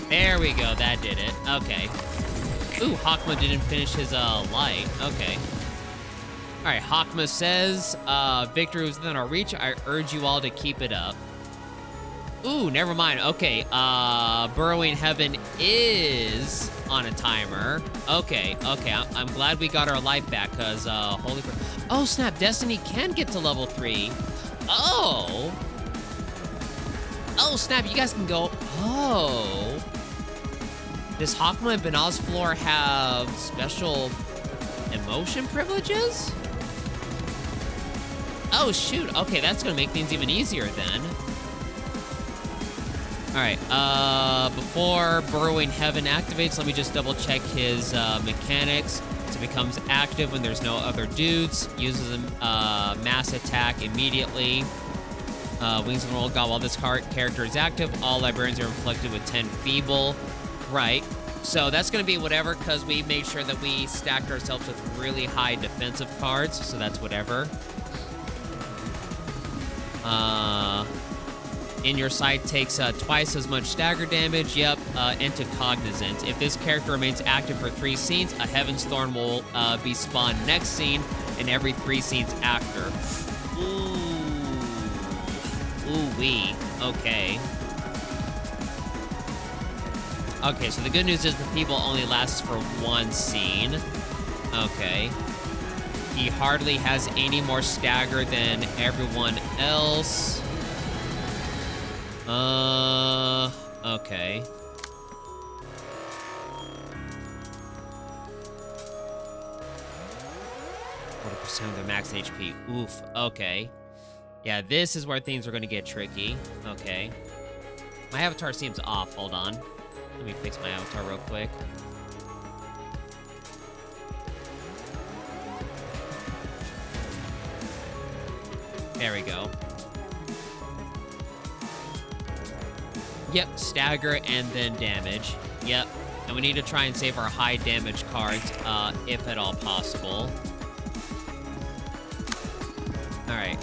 There we go. That did it. Okay. Ooh, Hakma didn't finish his light. Okay. All right, Hakma says, victory was within our reach. I urge you all to keep it up. Ooh, never mind. Okay, Burrowing Heaven is on a timer. Okay, I'm glad we got our life back, because, holy crap. Oh, snap, Destiny can get to level 3. Oh! Oh, snap, you guys can go. Oh. Does Hakma and Banaz Floor have special emotion privileges? Oh, shoot. Okay, that's gonna make things even easier then. All right, before Burrowing Heaven activates, let me just double check his mechanics. So it becomes active when there's no other dudes, uses a mass attack immediately. Wings and Roll God, while this character is active, all librarians are inflicted with 10 feeble. Right, so that's gonna be whatever, because we made sure that we stacked ourselves with really high defensive cards, so that's whatever. In your sight takes twice as much stagger damage. Yep, into cognizance. If this character remains active for 3 scenes, a Heaven's Thorn will be spawned next scene and every 3 scenes after. Ooh-wee. Okay. Okay, so the good news is the feeble only lasts for 1 scene. Okay. He hardly has any more stagger than everyone else. Okay. Pursuing their max HP. Oof. Okay. Yeah, this is where things are going to get tricky. Okay. My avatar seems off. Hold on. Let me fix my avatar real quick. There we go. Yep, stagger and then damage. Yep. And we need to try and save our high damage cards, if at all possible. Alright.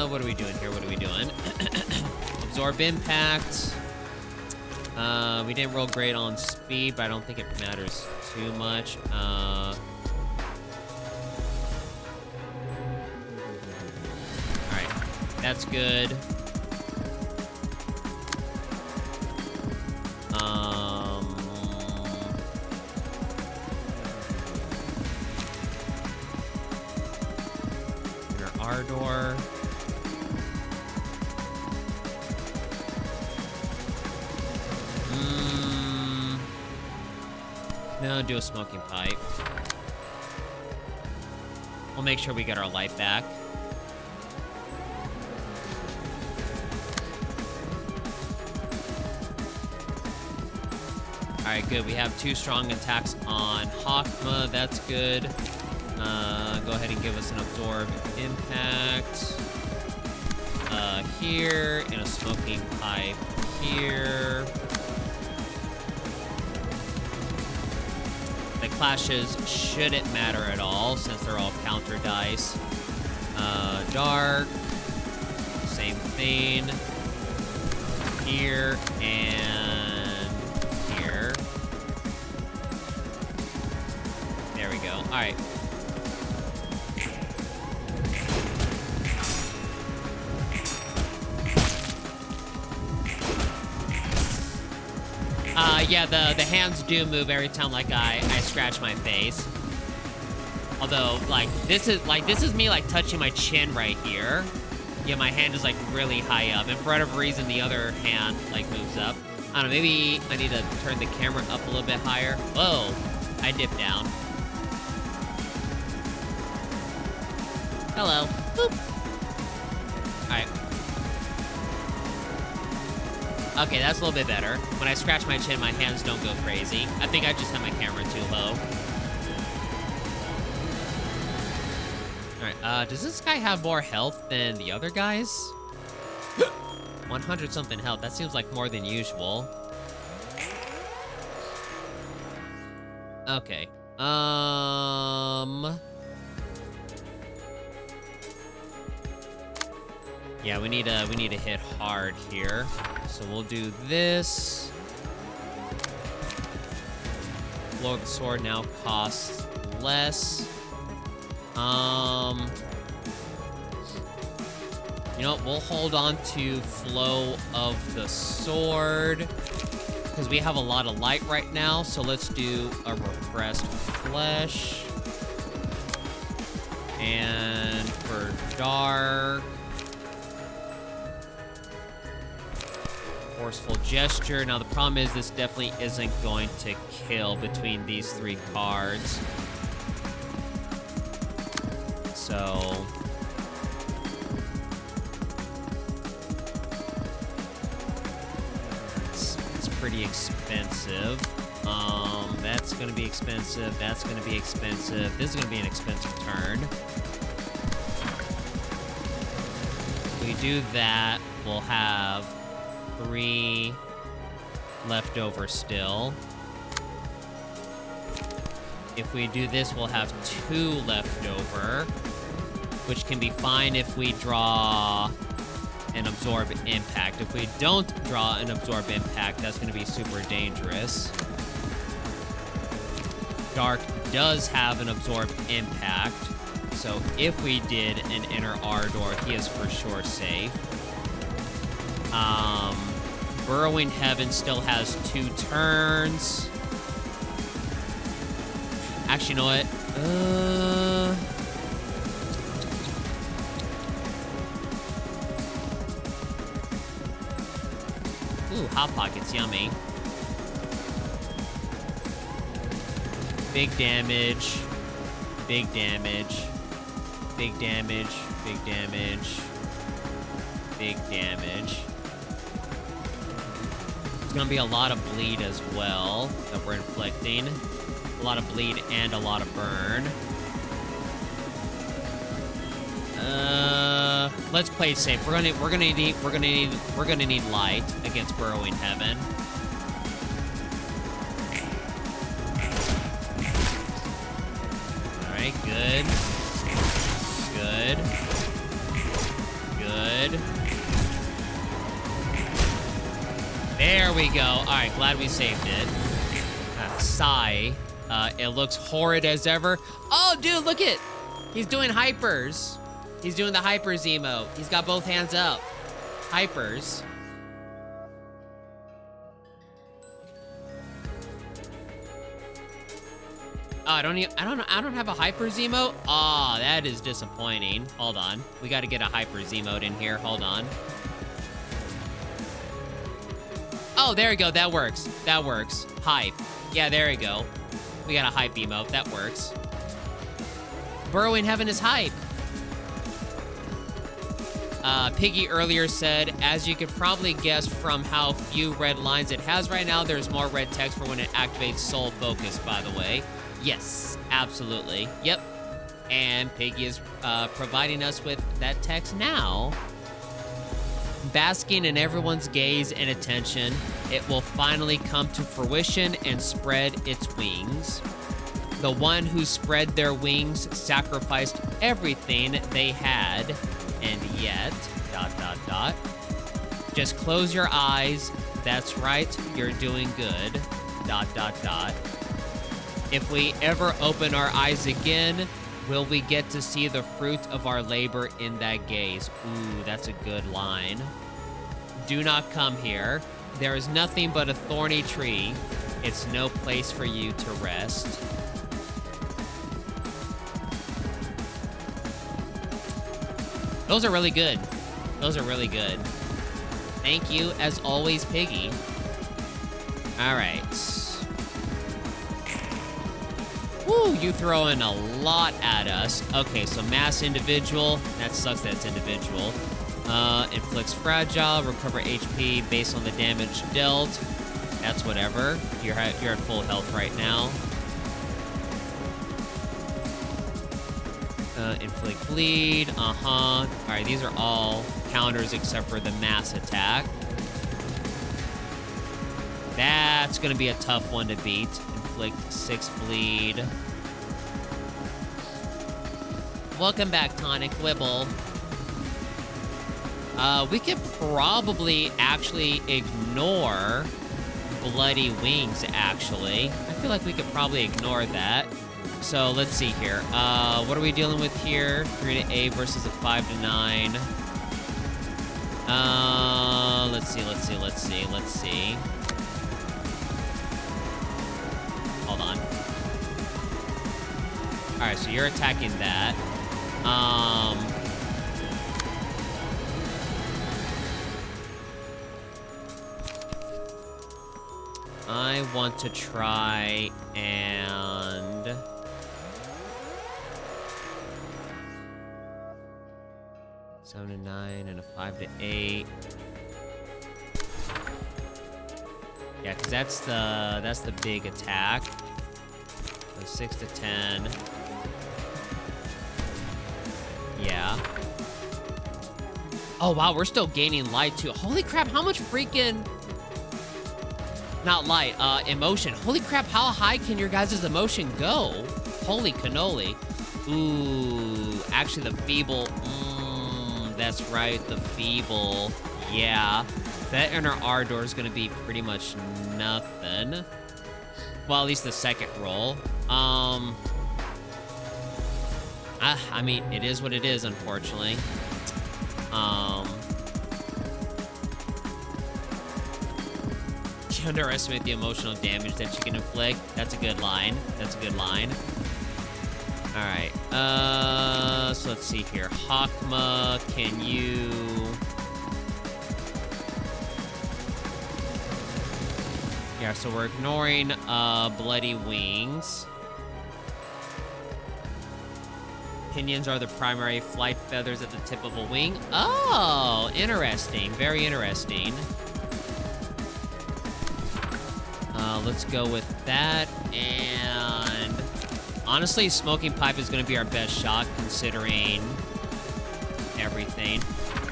What are we doing here? What are we doing? Absorb impact. We didn't roll great on speed, but I don't think it matters too much. Alright, that's good. Ardor. No, do a smoking pipe. We'll make sure we get our life back. Alright, good. We have 2 strong attacks on Hakma. That's good. Go ahead and give us an absorb impact. Here, and a smoking pipe here. The clashes shouldn't matter at all, since they're all counter dice. Dark. Same thing. Here, and here. There we go. Alright. Yeah, the hands do move every time, like, I scratch my face. Although, like, this is me, like, touching my chin right here. Yeah, my hand is, like, really high up, and for whatever reason, the other hand, like, moves up. I don't know, maybe I need to turn the camera up a little bit higher. Whoa, I dipped down. Hello. Boop. Alright. Okay, that's a little bit better. When I scratch my chin, my hands don't go crazy. I think I just have my camera too low. Alright, does this guy have more health than the other guys? 100 something health. That seems like more than usual. Okay. Yeah, we need to hit hard here. So we'll do this. Blow the sword now costs less. You know what? We'll hold on to flow of the sword because we have a lot of light right now. So let's do a repressed flesh. And for dark, forceful gesture. Now the problem is this definitely isn't going to kill between these 3 cards. So it's pretty expensive. That's gonna be expensive. That's gonna be expensive. This is gonna be an expensive turn. If we do that, we'll have 3 left over still. If we do this, we'll have 2 left over, which can be fine if we draw an absorb impact. If we don't draw an absorb impact, that's going to be super dangerous. Dark does have an absorb impact, so if we did an inner Ardor, he is for sure safe. Burrowing Heaven still has 2 turns. Actually, you know what? Ooh, Hot Pockets, yummy. Big damage. Big damage. big damage, big damage, big damage. There's gonna be a lot of bleed as well that we're inflicting. A lot of bleed and a lot of burn. Let's play it safe. We're gonna need light against Burrowing Heaven. All right, good, good, good. There we go. All right, glad we saved it. Sigh. It looks horrid as ever. Oh, dude, look it. He's doing hypers. He's doing the hypers emote. He's got both hands up. Hypers. Oh, I don't have a hypers emote. Oh, that is disappointing. Hold on. We got to get a hypers emote in here. Hold on. Oh, there we go. That works. That works. Hype. Yeah, there we go. We got a hype emote. That works. Burrowing Heaven is hype. Piggy earlier said, as you could probably guess from how few red lines it has right now, there's more red text for when it activates Soul Focus, by the way. Yes, absolutely. Yep. And Piggy is providing us with that text now. Basking in everyone's gaze and attention, it will finally come to fruition and spread its wings. The one who spread their wings sacrificed everything they had, and yet, ... Just close your eyes. That's right, you're doing good, ... If we ever open our eyes again, will we get to see the fruit of our labor in that gaze? Ooh, that's a good line. Do not come here. There is nothing but a thorny tree. It's no place for you to rest. Those are really good. Those are really good. Thank you, as always, Piggy. All right. Woo, you throwing a lot at us. Okay, so mass individual. That sucks that it's individual. Inflicts fragile, recover HP based on the damage dealt. That's whatever. You're at full health right now. Inflict bleed. All right, these are all counters except for the mass attack. That's gonna be a tough one to beat. Inflict 6 bleed. Welcome back, Tonic Wibble. We could probably actually ignore Bloody Wings, actually. I feel like we could probably ignore that. So let's see here. What are we dealing with here? 3 to 8 versus a 5 to 9. Let's see. Hold on. All right, so you're attacking that. I want to try and... Seven to 9 and a 5 to 8. Yeah, because that's the big attack. So 6 to 10. Yeah. Oh wow, we're still gaining light too. Holy crap, how much freaking... Not light, emotion. Holy crap, how high can your guys' emotion go? Holy cannoli. Ooh, actually the feeble, that's right, the feeble. Yeah, that inner ardor is gonna be pretty much nothing. Well, at least the second roll. I mean, it is what it is, unfortunately. You underestimate the emotional damage that you can inflict. That's a good line. That's a good line. All right. So let's see here. Hakma, can you... Yeah, so we're ignoring Bloody Wings. pinions are the primary flight feathers at the tip of a wing. Oh, interesting. Very interesting. Let's go with that. And honestly, smoking pipe is going to be our best shot considering everything.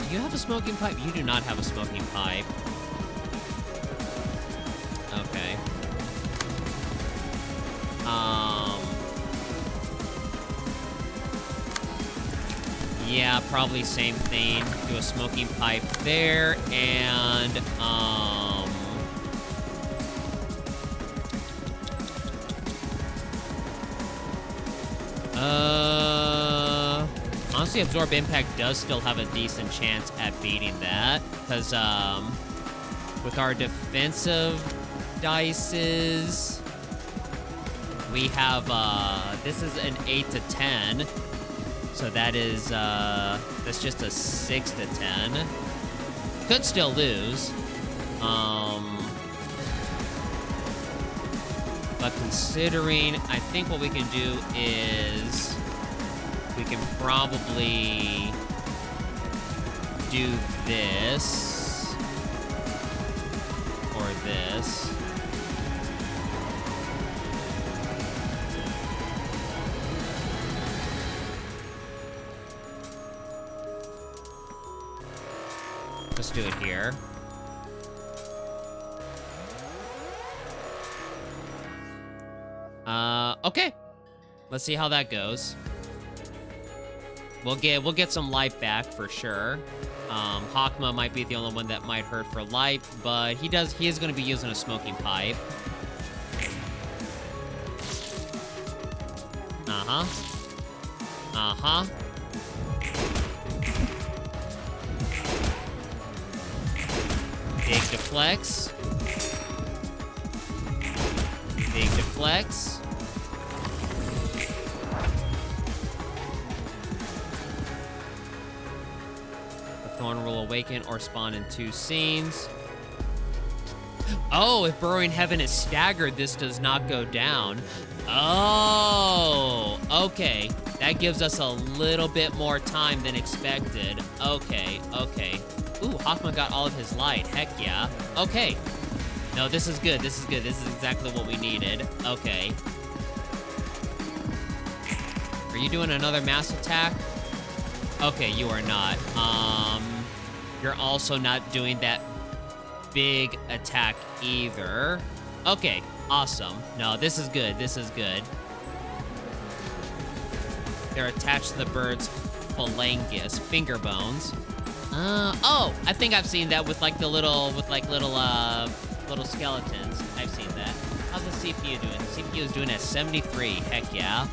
Do you have a smoking pipe? You do not have a smoking pipe. Okay. Yeah, probably same thing. Do a smoking pipe there, and, honestly, Absorb Impact does still have a decent chance at beating that, because, with our defensive dices, we have, this is an 8 to 10, so that is, that's just a 6 to 10. Could still lose, but considering, I think what we can do is we can probably do this or this. Let's do it here. Okay. Let's see how that goes. We'll get some life back for sure. Hakma might be the only one that might hurt for life, but he is going to be using a smoking pipe. Big deflects. Big deflects. The Thorn will awaken or spawn in 2 scenes. Oh, if Burrowing Heaven is staggered, this does not go down. Oh, okay. That gives us a little bit more time than expected. Okay, okay. Ooh, Hakma got all of his light. Heck yeah. Okay. No, this is good. This is good. This is exactly what we needed. Okay. Are you doing another mass attack? Okay, you are not. You're also not doing that big attack either. Okay, awesome. No, this is good. This is good. They're attached to the bird's phalanges, finger bones. Oh, I think I've seen that with like the little skeletons. I've seen that. How's the CPU doing? The CPU is doing at 73. Heck yeah.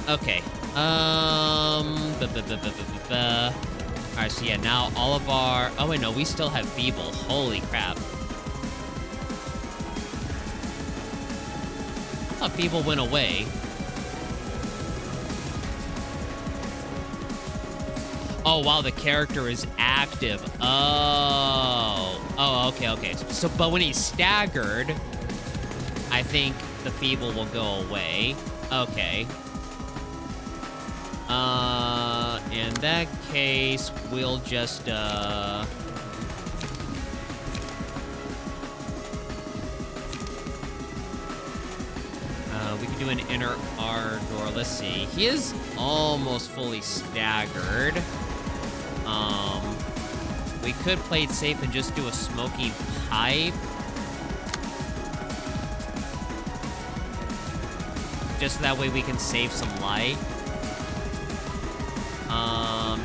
Okay. Alright, so yeah, now all of our... Oh, wait, no, we still have Feeble. Holy crap. I thought Feeble went away. Oh, while the character is active. Oh. Oh, okay, okay. So, but when he's staggered, I think the Feeble will go away. Okay. In that case, we'll just, we can do an inner R door. Let's see. He is almost fully staggered. We could play it safe and just do a smoky pipe. Just that way we can save some light.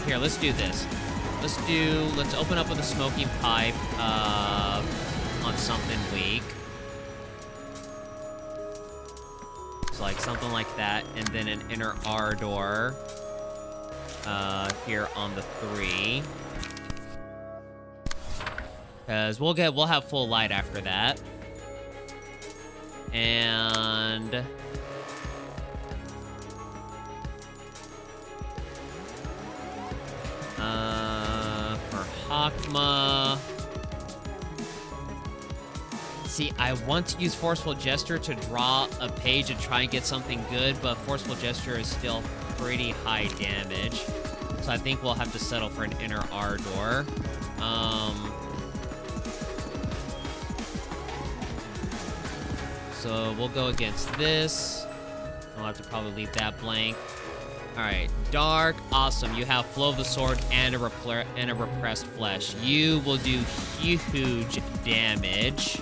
Here, let's do this. Let's open up with a smoking pipe, on something weak. So like something like that, and then an inner R door, here on the 3. Cause we'll have full light after that. And for Hakma, See, I want to use Forceful Gesture to draw a page and try and get something good, but Forceful Gesture is still pretty high damage. So I think we'll have to settle for an Inner Ardor. So we'll go against this. I'll have to probably leave that blank. All right, Dark, awesome. You have Flow of the Sword and a Repressed Flesh. You will do huge damage.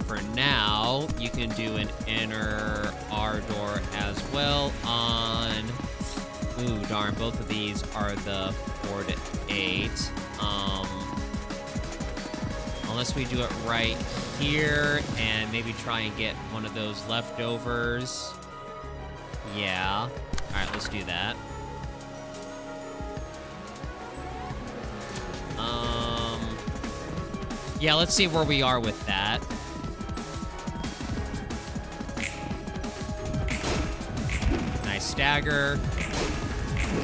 For now, you can do an Inner Ardor as well on... Ooh, darn, both of these are the 4 to 8. Unless we do it right here and maybe try and get one of those leftovers. Yeah. All right, let's do that. Yeah, let's see where we are with that. Nice stagger.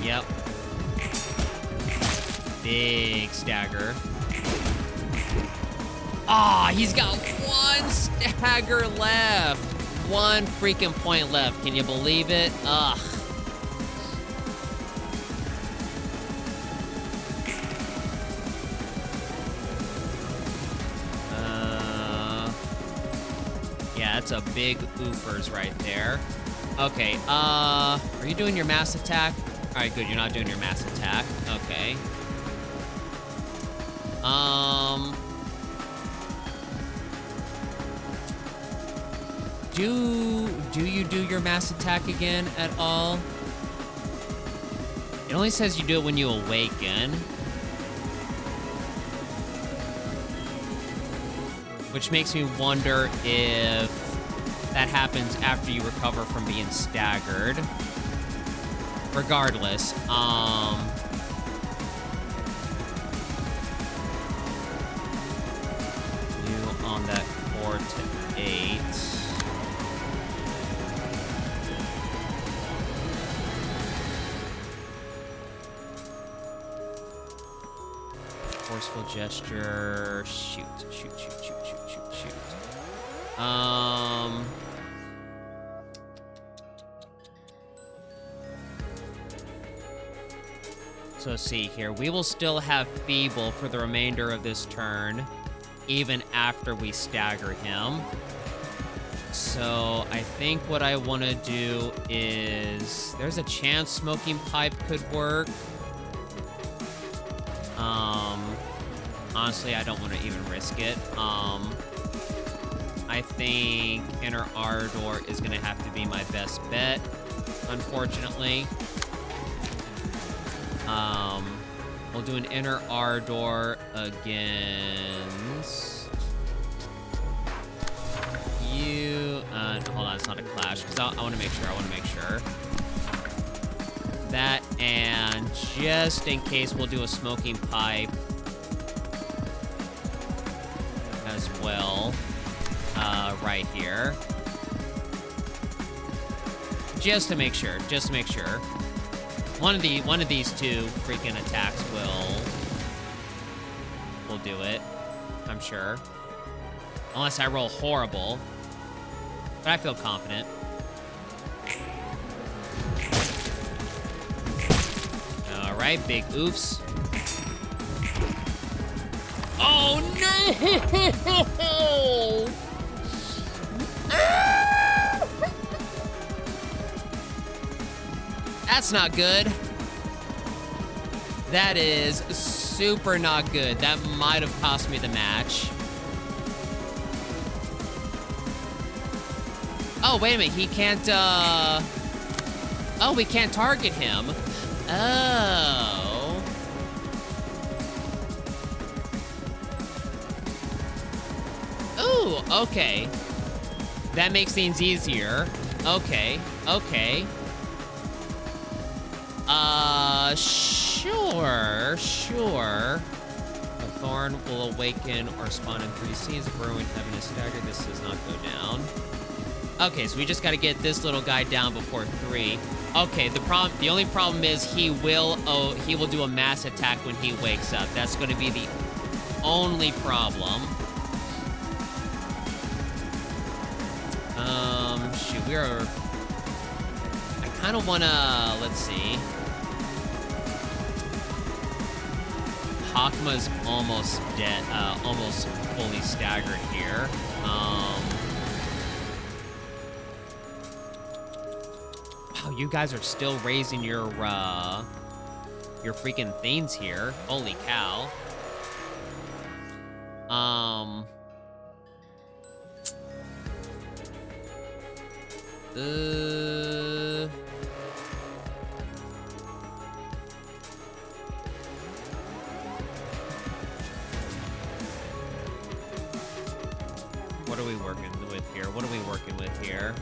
Yep. Big stagger. Ah, he's got one stagger left. One freaking point left. Can you believe it? Ugh. Yeah, that's a big oofers right there. Okay, are you doing your mass attack? All right, good, you're not doing your mass attack. Okay. Do you do your mass attack again at all? It only says you do it when you awaken. Which makes me wonder if that happens after you recover from being staggered. Regardless, you on that 4 to 8. Forceful gesture. Shoot. So let's see here. We will still have Feeble for the remainder of this turn, even after we stagger him. So I think what I want to do is... There's a chance Smoking Pipe could work. Honestly, I don't want to even risk it. I think Inner Ardor is going to have to be my best bet, unfortunately. We'll do an Inner Ardor against you. Hold on, it's not a clash, because I want to make sure. That, and just in case, we'll do a Smoking Pipe as well, right here. Just to make sure. One of these two freaking attacks will do it, I'm sure. Unless I roll horrible. But I feel confident. Alright, big oofs. Oh no! That's not good. That is super not good. That might have cost me the match. Oh, wait a minute. He can't, Oh, we can't target him. Oh. Ooh, okay. That makes things easier. Okay. Sure. A thorn will awaken or spawn in 3 seas. A Burrowing Heaven is staggered. This does not go down. Okay, so we just got to get this little guy down before 3. Okay, the only problem is he will do a mass attack when he wakes up. That's going to be the only problem. Shoot, we are... I kind of want to... Let's see. Hakma's almost dead, almost fully staggered here. Wow, you guys are still raising your freaking things here. Holy cow. What are we working with here? What are we working with here?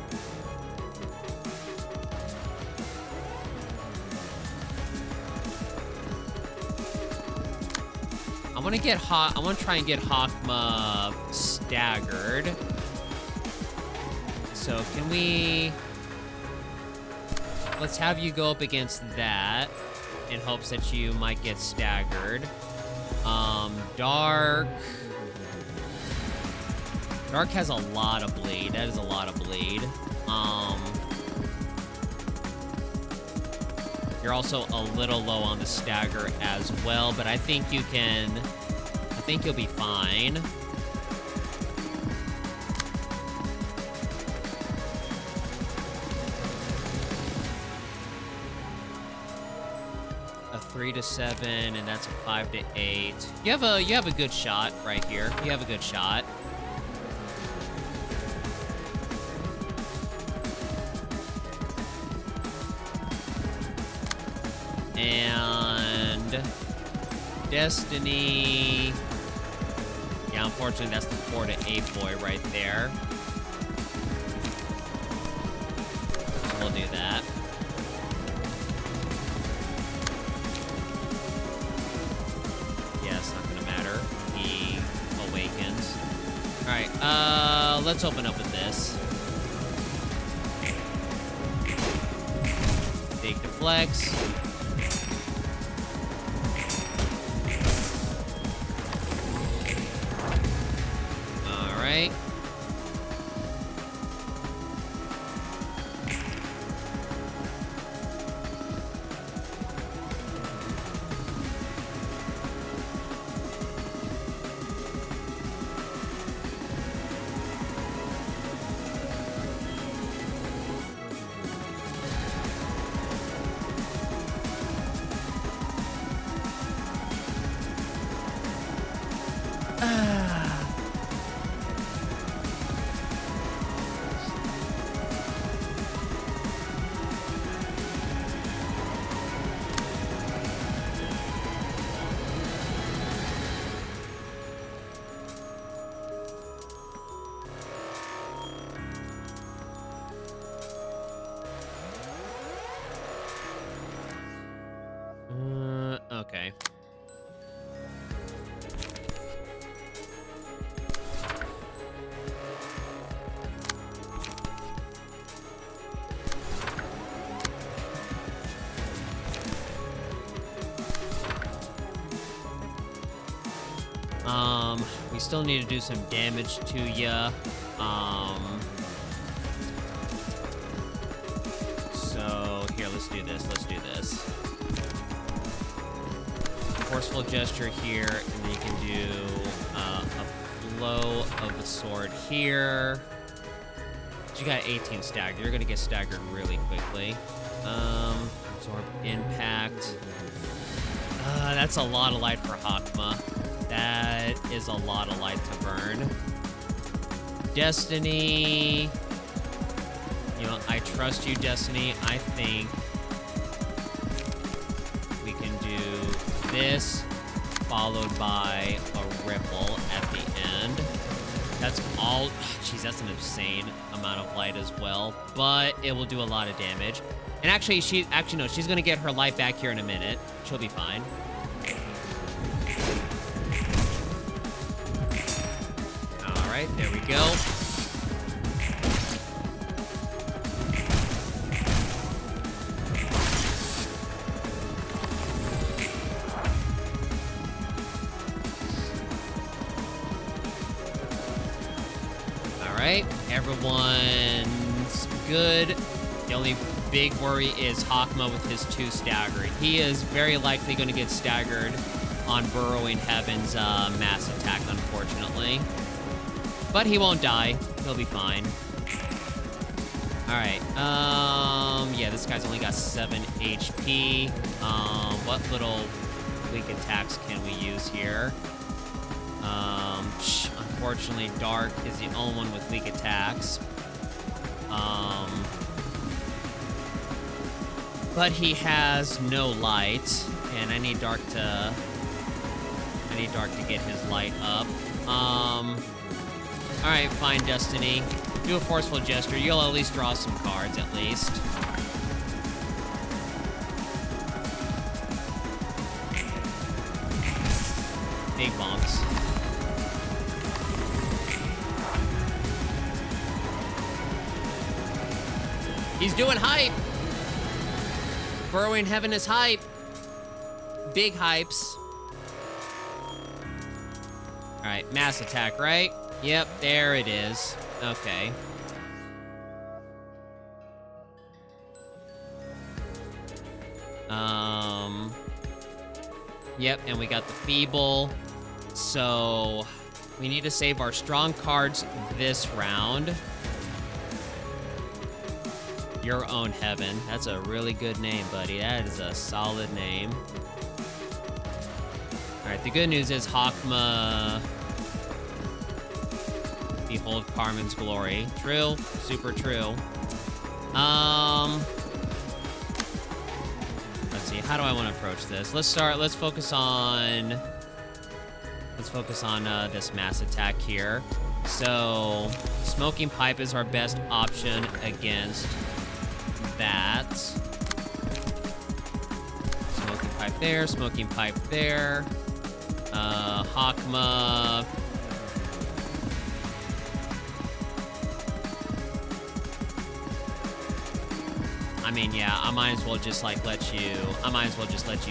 I want to try and get Hakma staggered. So can we... Let's have you go up against that in hopes that you might get staggered. Dark has a lot of bleed. That is a lot of bleed. You're also a little low on the stagger as well, but I think you can... I think you'll be fine. A 3 to 7, and that's a 5 to 8. You have a good shot right here. You have a good shot. And Destiny. Yeah, unfortunately, that's the 4 to 8 boy right there. So we'll do that. Yeah, it's not gonna matter. He awakens. All right, let's open up with this. Big deflects. Right. Okay. We still need to do some damage to ya. So here, let's do this. Let's do this. Forceful gesture here, and then you can do a flow of the sword here. You got 18 staggered. You're gonna get staggered really quickly. Absorb impact. That's a lot of light for Hakma. That is a lot of light to burn. Destiny. You know, I trust you, Destiny. I think we can do this, followed by a ripple at the end. That's all. Jeez, that's an insane amount of light as well, but it will do a lot of damage. And actually, no, she's gonna get her light back here in a minute. She'll be fine. All right, there we go. right, everyone's good. The only big worry is Hakma with his 2 staggered. He is very likely going to get staggered on Burrowing Heaven's mass attack, unfortunately. But he won't die. He'll be fine. All right. Yeah, this guy's only got 7 HP. What little weak attacks can we use here? Unfortunately, Dark is the only one with weak attacks. But he has no light, and I need Dark to get his light up. All right, fine, Destiny. Do a forceful gesture. You'll at least draw some cards, at least. Big bonks. He's doing hype. Burrowing Heaven is hype. Big hypes. All right, mass attack, right? Yep, there it is. Okay. Yep, and we got the feeble. So we need to save our strong cards this round. Your Own Heaven. That's a really good name, buddy. That is a solid name. All right, the good news is Hakma. Behold Carmen's glory. True. Super true. Let's see. How do I want to approach this? Let's focus on this mass attack here. So, Smoking Pipe is our best option against that. Smoking Pipe there. Smoking Pipe there. Hakma. I mean, yeah, I might as well just let you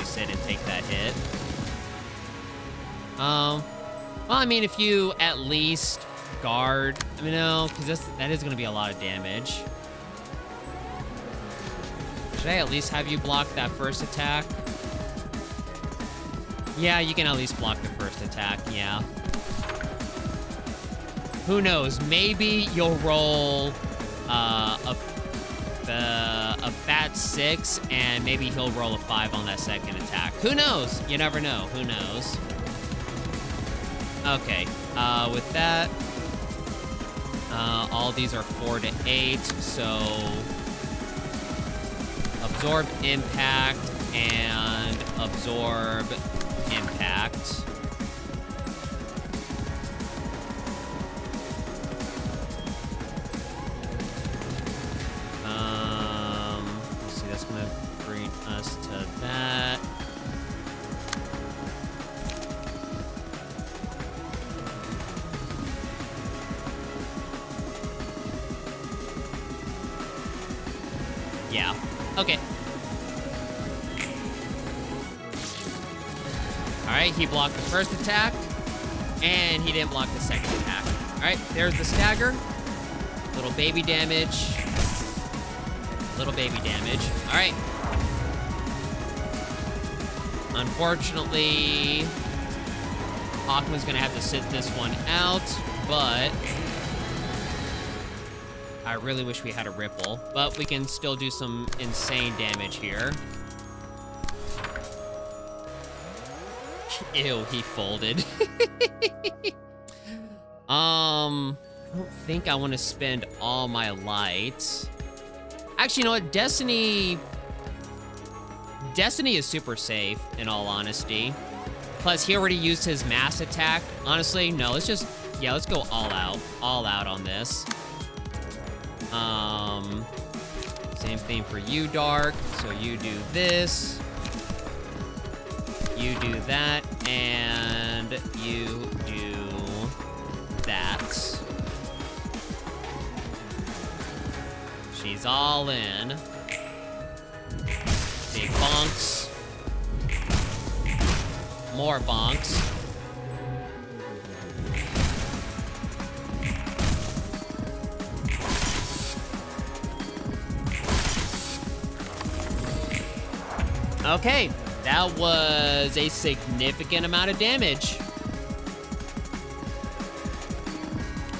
sit and take that hit. Well, I mean, if you at least guard, I mean, no, because that is going to be a lot of damage. Should I at least have you block that first attack? Yeah, you can at least block the first attack, yeah. Who knows? Maybe you'll roll a fat 6, and maybe he'll roll a 5 on that second attack. Who knows? You never know. Who knows? Okay, with that, all these are 4 to 8, so absorb impact and absorb impact. Let's see, that's gonna bring us to that. Yeah. Okay. All right, he blocked the first attack, and he didn't block the second attack. All right, there's the stagger. Little baby damage. Little baby damage. All right. Unfortunately, Hakma's gonna have to sit this one out, but I really wish we had a ripple, but we can still do some insane damage here. Ew, he folded. I don't think I want to spend all my light. Actually, you know what? Destiny is super safe, in all honesty. Plus, he already used his mass attack. Honestly, no, let's go all out on this. Same thing for you, Dark. So you do this. You do that, and you do that. She's all in. Big bonks. More bonks. Okay, that was a significant amount of damage.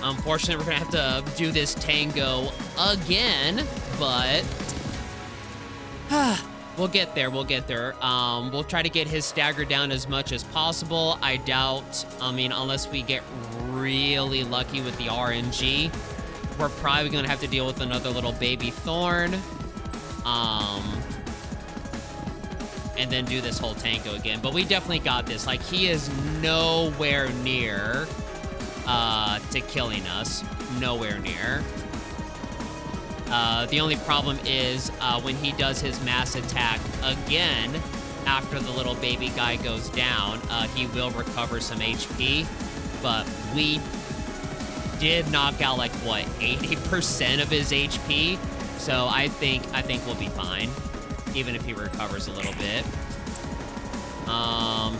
Unfortunately, we're gonna have to do this tango again, but we'll get there, we'll get there. We'll try to get his stagger down as much as possible. I doubt, unless we get really lucky with the RNG, we're probably gonna have to deal with another little baby thorn. And then do this whole tango again. But we definitely got this. Like, he is nowhere near to killing us. Nowhere near. The only problem is when he does his mass attack again, after the little baby guy goes down, he will recover some HP. But we did knock out, like, what, 80% of his HP? So I think we'll be fine, even if he recovers a little bit.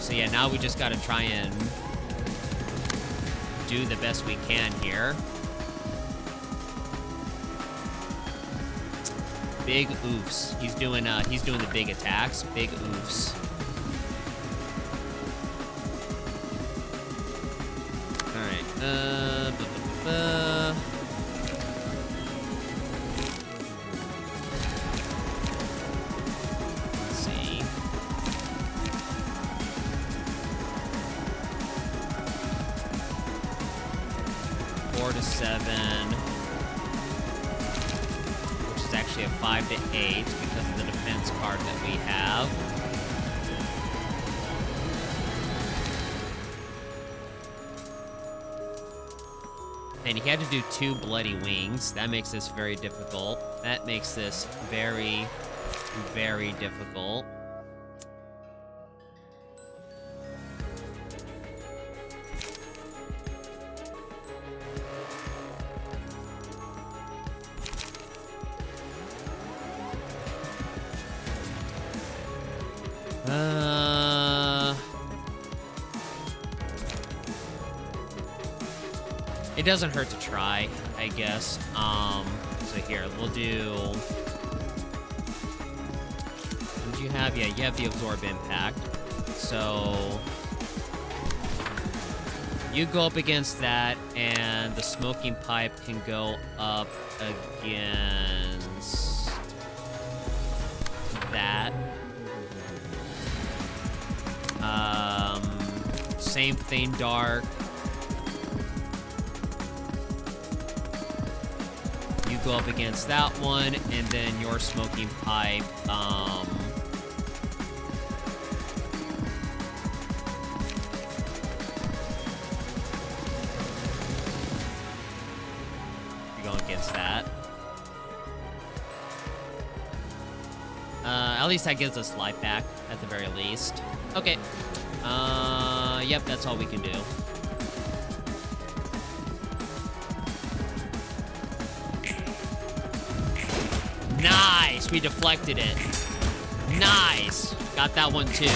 So yeah, now we just gotta try and do the best we can here. Big oofs. He's doing the big attacks. Big oofs. All right. Let's see. Four to 7. Actually a 5 to 8 because of the defense card that we have. And he had to do 2 bloody wings. That makes this very difficult. That makes this very, very difficult. It doesn't hurt to try, I guess. So here, we'll do... What do you have? Yeah, you have the Absorb Impact. So... you go up against that, and the Smoking Pipe can go up against... that. Same thing, Dark. You go up against that one, and then your Smoking Pipe, you're going against that. At least that gives us life back, at the very least. Okay. Yep, that's all we can do. Nice! We deflected it. Nice! Got that one, too.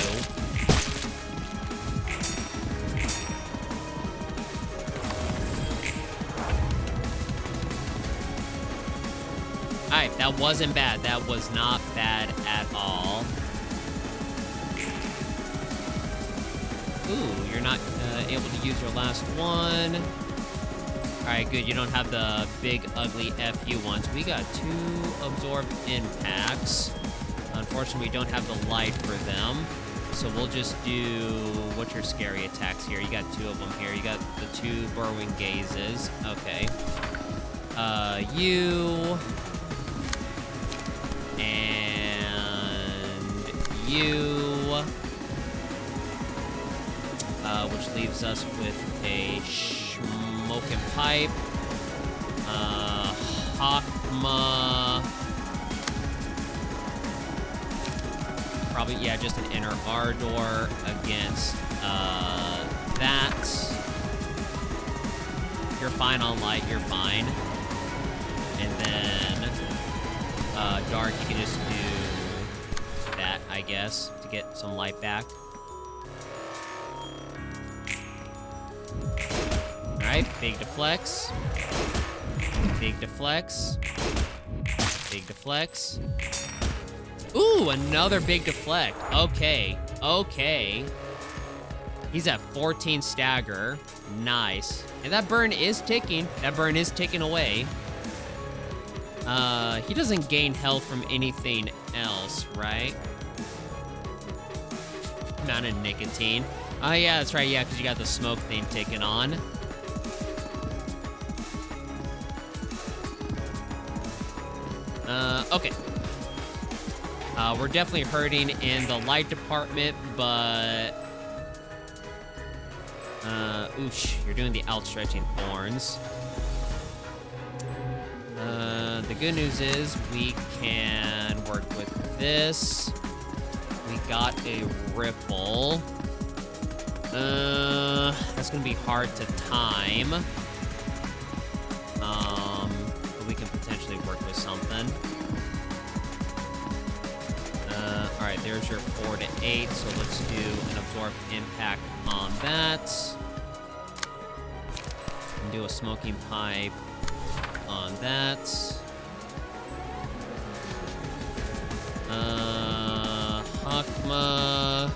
Alright, that wasn't bad. That was not bad at all. Ooh, you're not able to use your last one. Alright, good. You don't have the big, ugly FU ones. We got 2 absorbed impacts. Unfortunately, we don't have the light for them. So we'll just do... what's your scary attacks here? You got 2 of them here. You got the 2 burrowing gazes. Okay. You... and... you... which leaves us with a Smoking Pipe, Hakma, probably, yeah, just an inner Ardor against that. You're fine on light, you're fine. And then Dark, you can just do that, I guess, to get some light back. Alright, big deflects. Big deflects. Big deflects. Ooh, another big deflect. Okay, okay. He's at 14 stagger. Nice. And that burn is ticking. That burn is ticking away. He doesn't gain health from anything else, right? Amount of nicotine. Oh, yeah, that's right. Yeah, because you got the smoke thing ticking on. Okay. We're definitely hurting in the light department, but... oosh, you're doing the outstretching thorns. The good news is we can work with this. We got a ripple. That's gonna be hard to time. But we can potentially work with something. All right, there's your 4 to 8. So let's do an absorb impact on that. And do a smoking pipe on that. Hakma.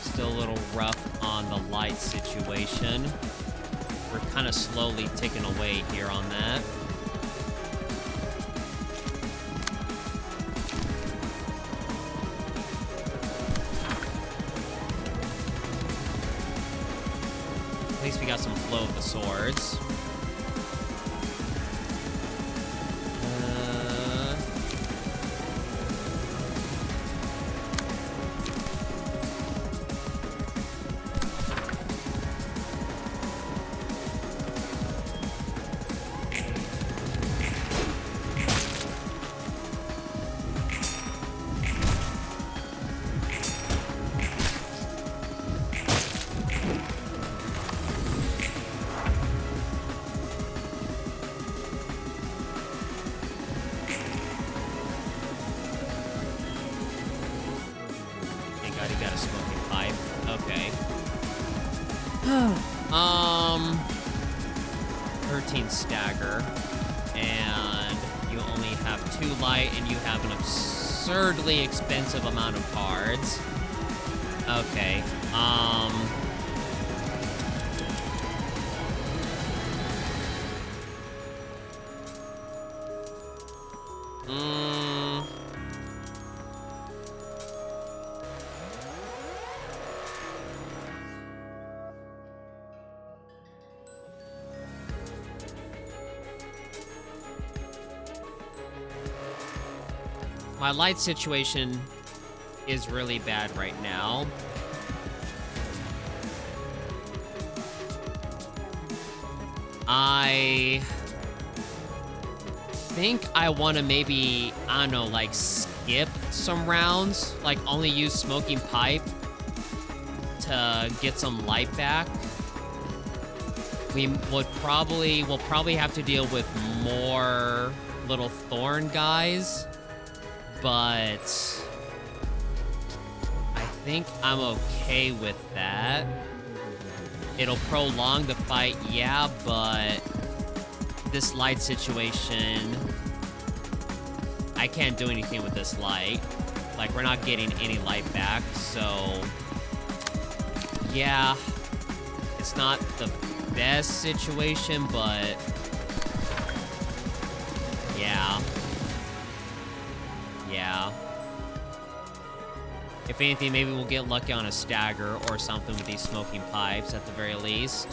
Still a little rough on the light situation. We're kind of slowly ticking away here on that. At least we got some flow of the swords. He got a smoking pipe. Okay. 13 stagger. And you only have 2 light, and you have an absurdly expensive amount of cards. Okay. My light situation is really bad right now. I think I want to maybe, I don't know, like skip some rounds, like only use smoking pipe to get some light back. We'll probably have to deal with more little thorn guys. But I think I'm okay with that. It'll prolong the fight, yeah, but this light situation, I can't do anything with this light. Like, we're not getting any light back, so yeah, it's not the best situation, but yeah. Yeah. If anything, maybe we'll get lucky on a stagger or something with these smoking pipes at the very least.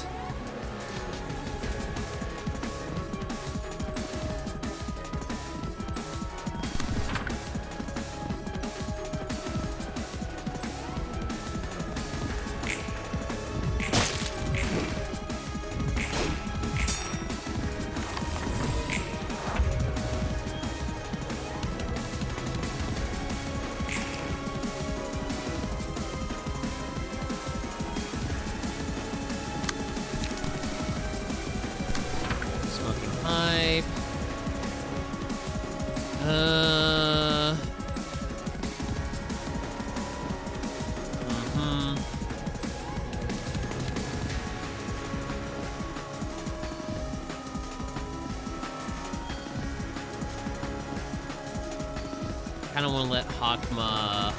kind of want to let Hakma...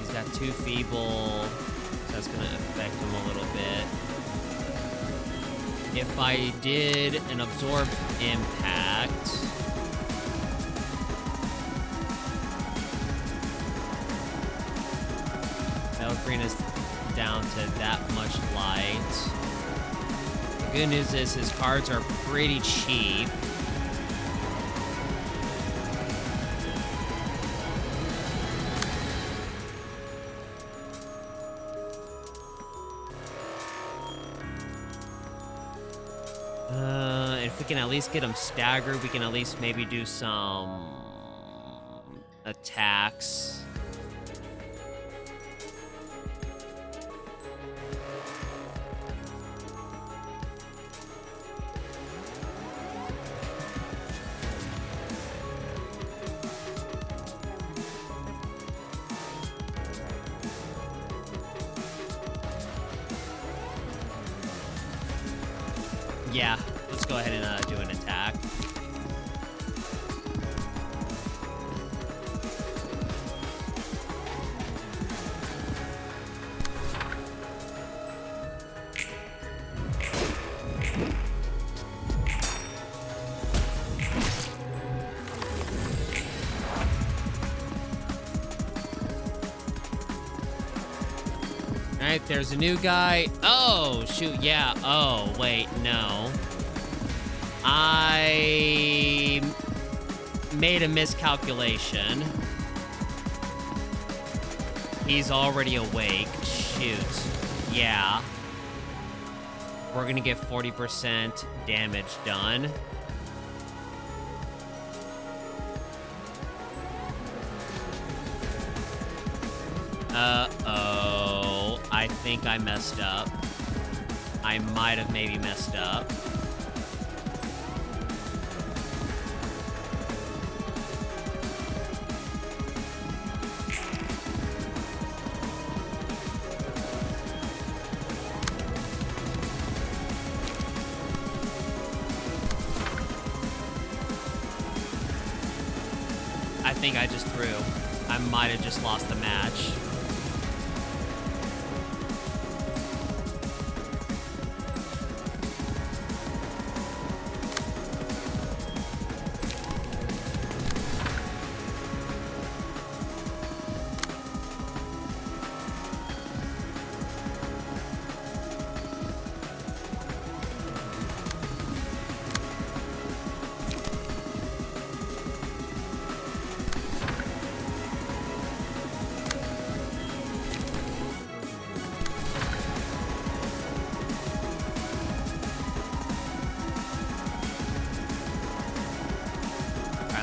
He's got 2 feeble, so that's going to affect him a little bit. If I did an absorb impact... That'll bring us down to that much light. The good news is his cards are pretty cheap. If we can at least get him staggered, we can at least maybe do some attacks. Yeah, let's go ahead and do an attack. Alright, there's a new guy. Oh, shoot, yeah. Oh, wait, no. I made a miscalculation. He's already awake. Shoot. Yeah. We're gonna get 40% damage done. Uh-oh. I think I messed up. I might have maybe messed up. I think I just threw. I might have just lost the match.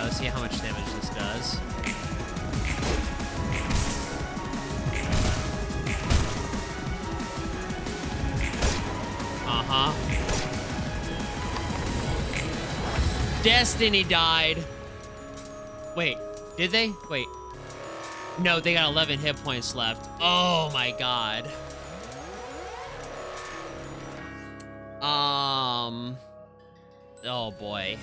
Let's see how much damage this does. Uh-huh. Destiny died. Wait, did they? Wait. No, they got 11 hit points left. Oh my god. Oh boy.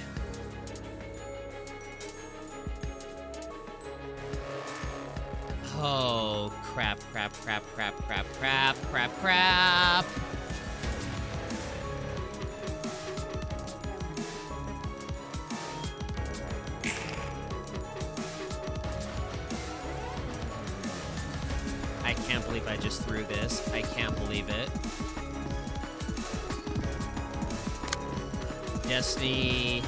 Oh, crap. I can't believe I just threw this. I can't believe it. Destiny,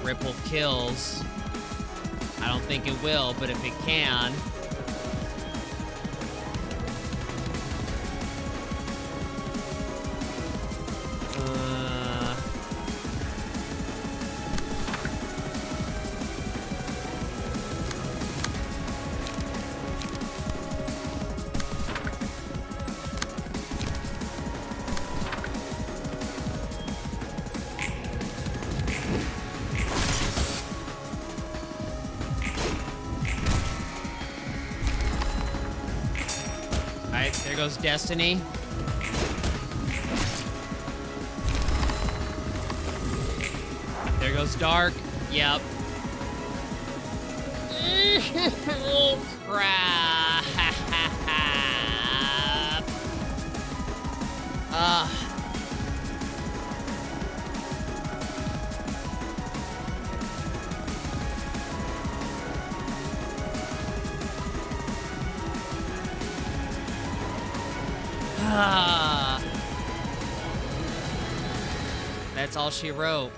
Ripple kills. I don't think it will, but if it can... Alright, there goes Destiny. There goes Dark. Yep. Oh, crap. That's all she wrote.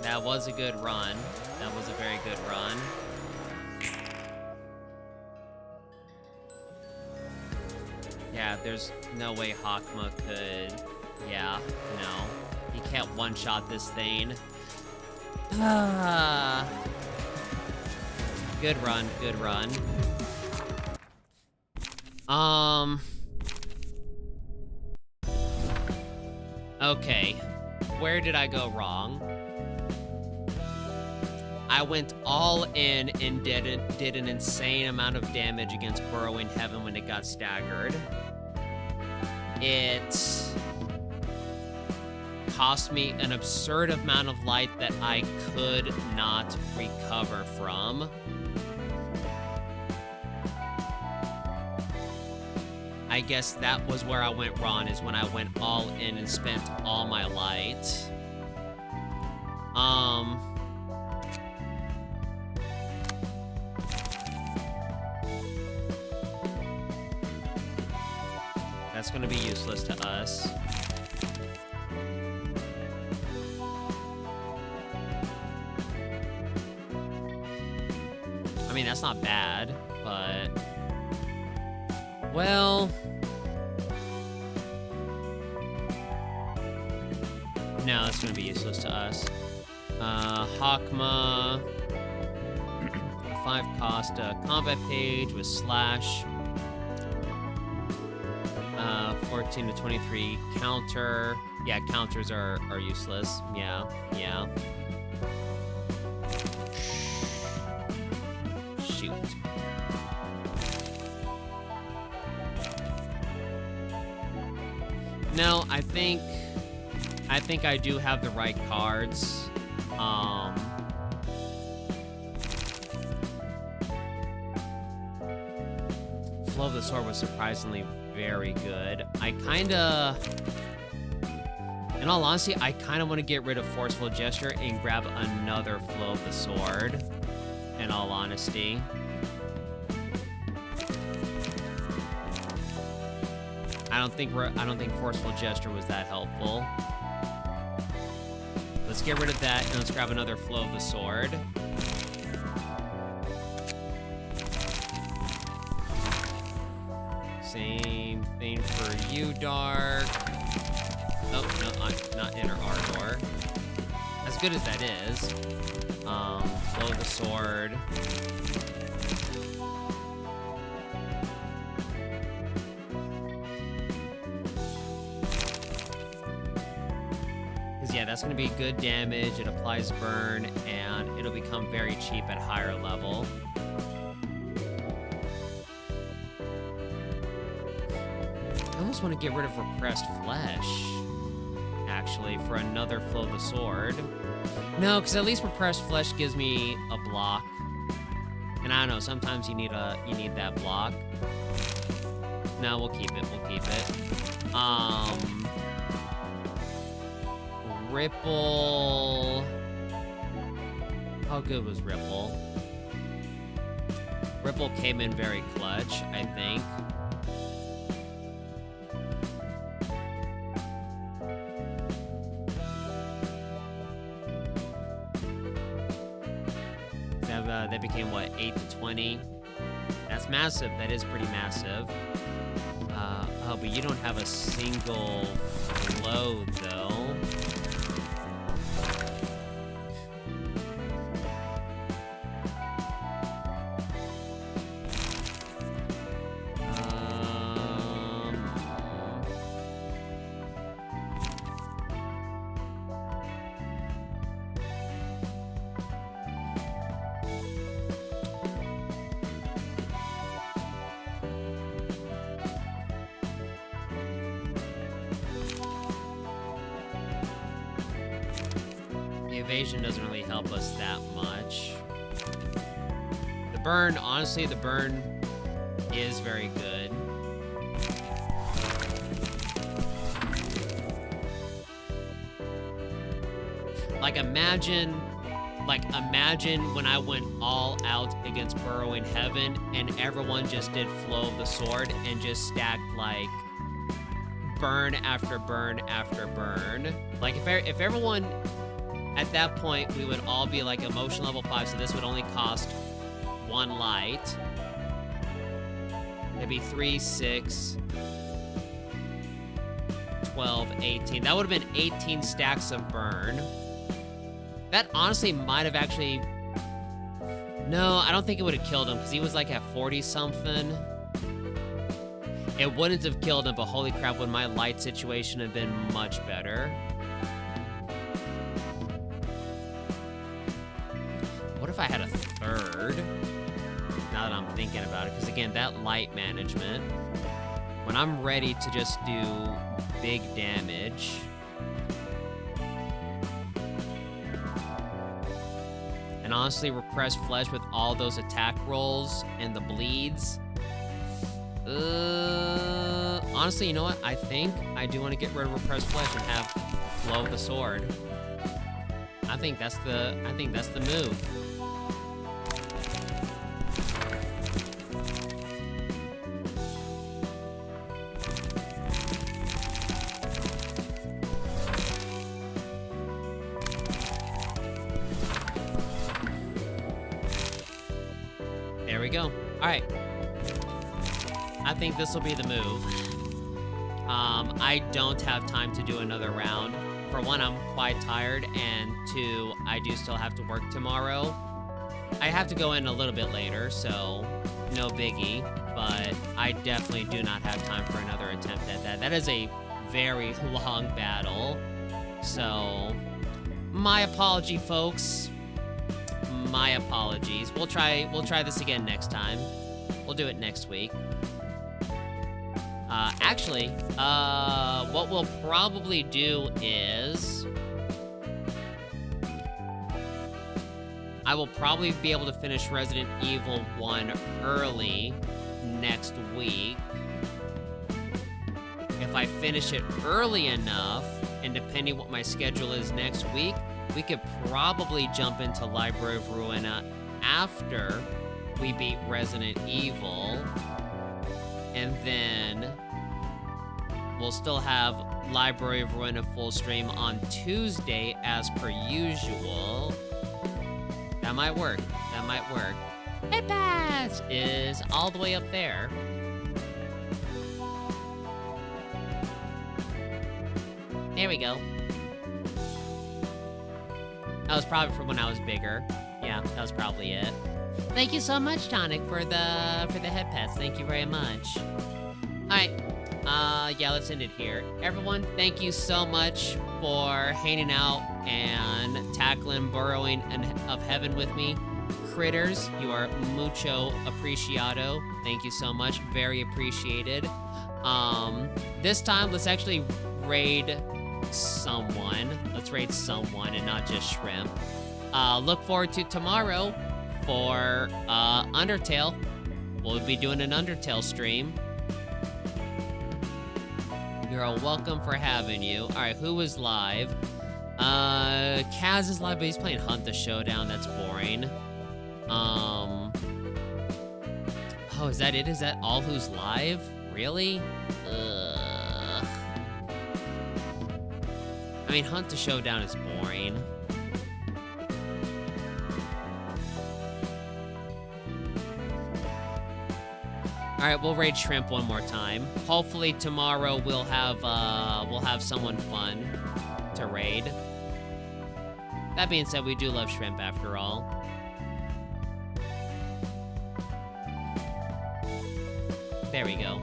That was a good run. That was a very good run. Yeah, there's no way Hakma could... Yeah, no. He can't one-shot this thing. Good run, good run. Okay. Where did I go wrong? I went all in and did an insane amount of damage against Burrowing Heaven when it got staggered. It cost me an absurd amount of light that I could not recover from. I guess that was where I went wrong, is when I went all in and spent all my light. That's gonna be useless to us. I mean, that's not bad, but... Well... No, that's gonna be useless to us. Hakma... 5 cost combat page with slash. 14 to 23 counter. Yeah, counters are useless. Yeah. Shoot. No, I think I do have the right cards. Flow of the Sword was surprisingly very good. In all honesty, I kind of want to get rid of Forceful Gesture and grab another Flow of the Sword. In all honesty. I don't think Forceful Gesture was that helpful. Let's get rid of that and let's grab another Flow of the Sword. Same thing for you, Dark. Oh, no, not Inner Ardor. As good as that is. Flow of the Sword. Because, yeah, that's going to be good damage. It applies burn, and it'll become very cheap at higher level. I almost want to get rid of Repressed Flesh, actually, for another Flow of the Sword. No, because at least Repressed Flesh gives me a block. And I don't know, sometimes you need that block. No, we'll keep it. Ripple. How good was Ripple? Ripple came in very clutch, I think. They became, what, 8 to 20? That's massive. That is pretty massive. Oh, but you don't have a single load, though. Evasion doesn't really help us that much. The burn, honestly, the burn is very good. Like imagine when I went all out against Burrowing Heaven and everyone just did Flow of the Sword and just stacked like burn after burn after burn. Like if everyone at that point, we would all be like emotion level 5, so this would only cost 1 light. It'd be 3, 6, 12, 18. That would have been 18 stacks of burn. That honestly might have actually... No, I don't think it would have killed him, because he was like at 40-something. It wouldn't have killed him, but holy crap, would my light situation have been much better. What if I had a third? Now that I'm thinking about it, because again, that light management, when I'm ready to just do big damage, and honestly, repress flesh with all those attack rolls and the bleeds. Honestly, you know what? I think I do want to get rid of repress flesh and have Flow of the Sword. I think that's the move. There we go. All right. I think this will be the move. I don't have time to do another round. For one, I'm quite tired, and two, I do still have to work tomorrow. I have to go in a little bit later, so no biggie, but I definitely do not have time for another attempt at that. That is a very long battle, so my apology, folks. My apologies. We'll try this again next time. We'll do it next week. Actually, what we'll probably do is I will probably be able to finish Resident Evil 1 early next week. If I finish it early enough, and depending what my schedule is next week, we could probably jump into Library of Ruina after we beat Resident Evil. And then we'll still have Library of Ruina full stream on Tuesday as per usual. That might work. That might work. Head pass is all the way up there. There we go. That was probably from when I was bigger. Yeah, that was probably it. Thank you so much, Tonic, for the head pass. Thank you very much. Alright. Yeah, let's end it here. Everyone, thank you so much for hanging out and tackling Burrowing of Heaven with me. Kritters, you are mucho apreciado. Thank you so much. Very appreciated. This time, let's actually raid someone. Let's raid someone and not just Shrimp. Look forward to tomorrow for Undertale. We'll be doing an Undertale stream. You're all welcome for having you. All right, who was live? Kaz is live, but he's playing Hunt the Showdown. That's boring. Oh, is that it? Is that all who's live? Really? Ugh. I mean, Hunt the Showdown is boring. All right, we'll raid shrimp one more time. Hopefully tomorrow we'll have someone fun to raid. That being said, we do love shrimp after all. There we go.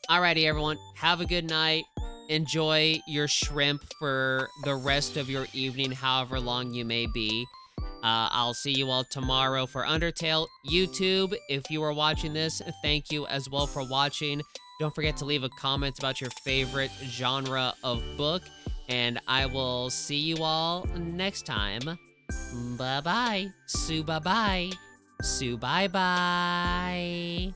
Alrighty, everyone. Have a good night. Enjoy your shrimp for the rest of your evening, however long you may be. I'll see you all tomorrow for Undertale. YouTube, if you are watching this, thank you as well for watching. Don't forget to leave a comment about your favorite genre of book. And I will see you all next time. Bye-bye. Sue bye-bye. Sue bye-bye.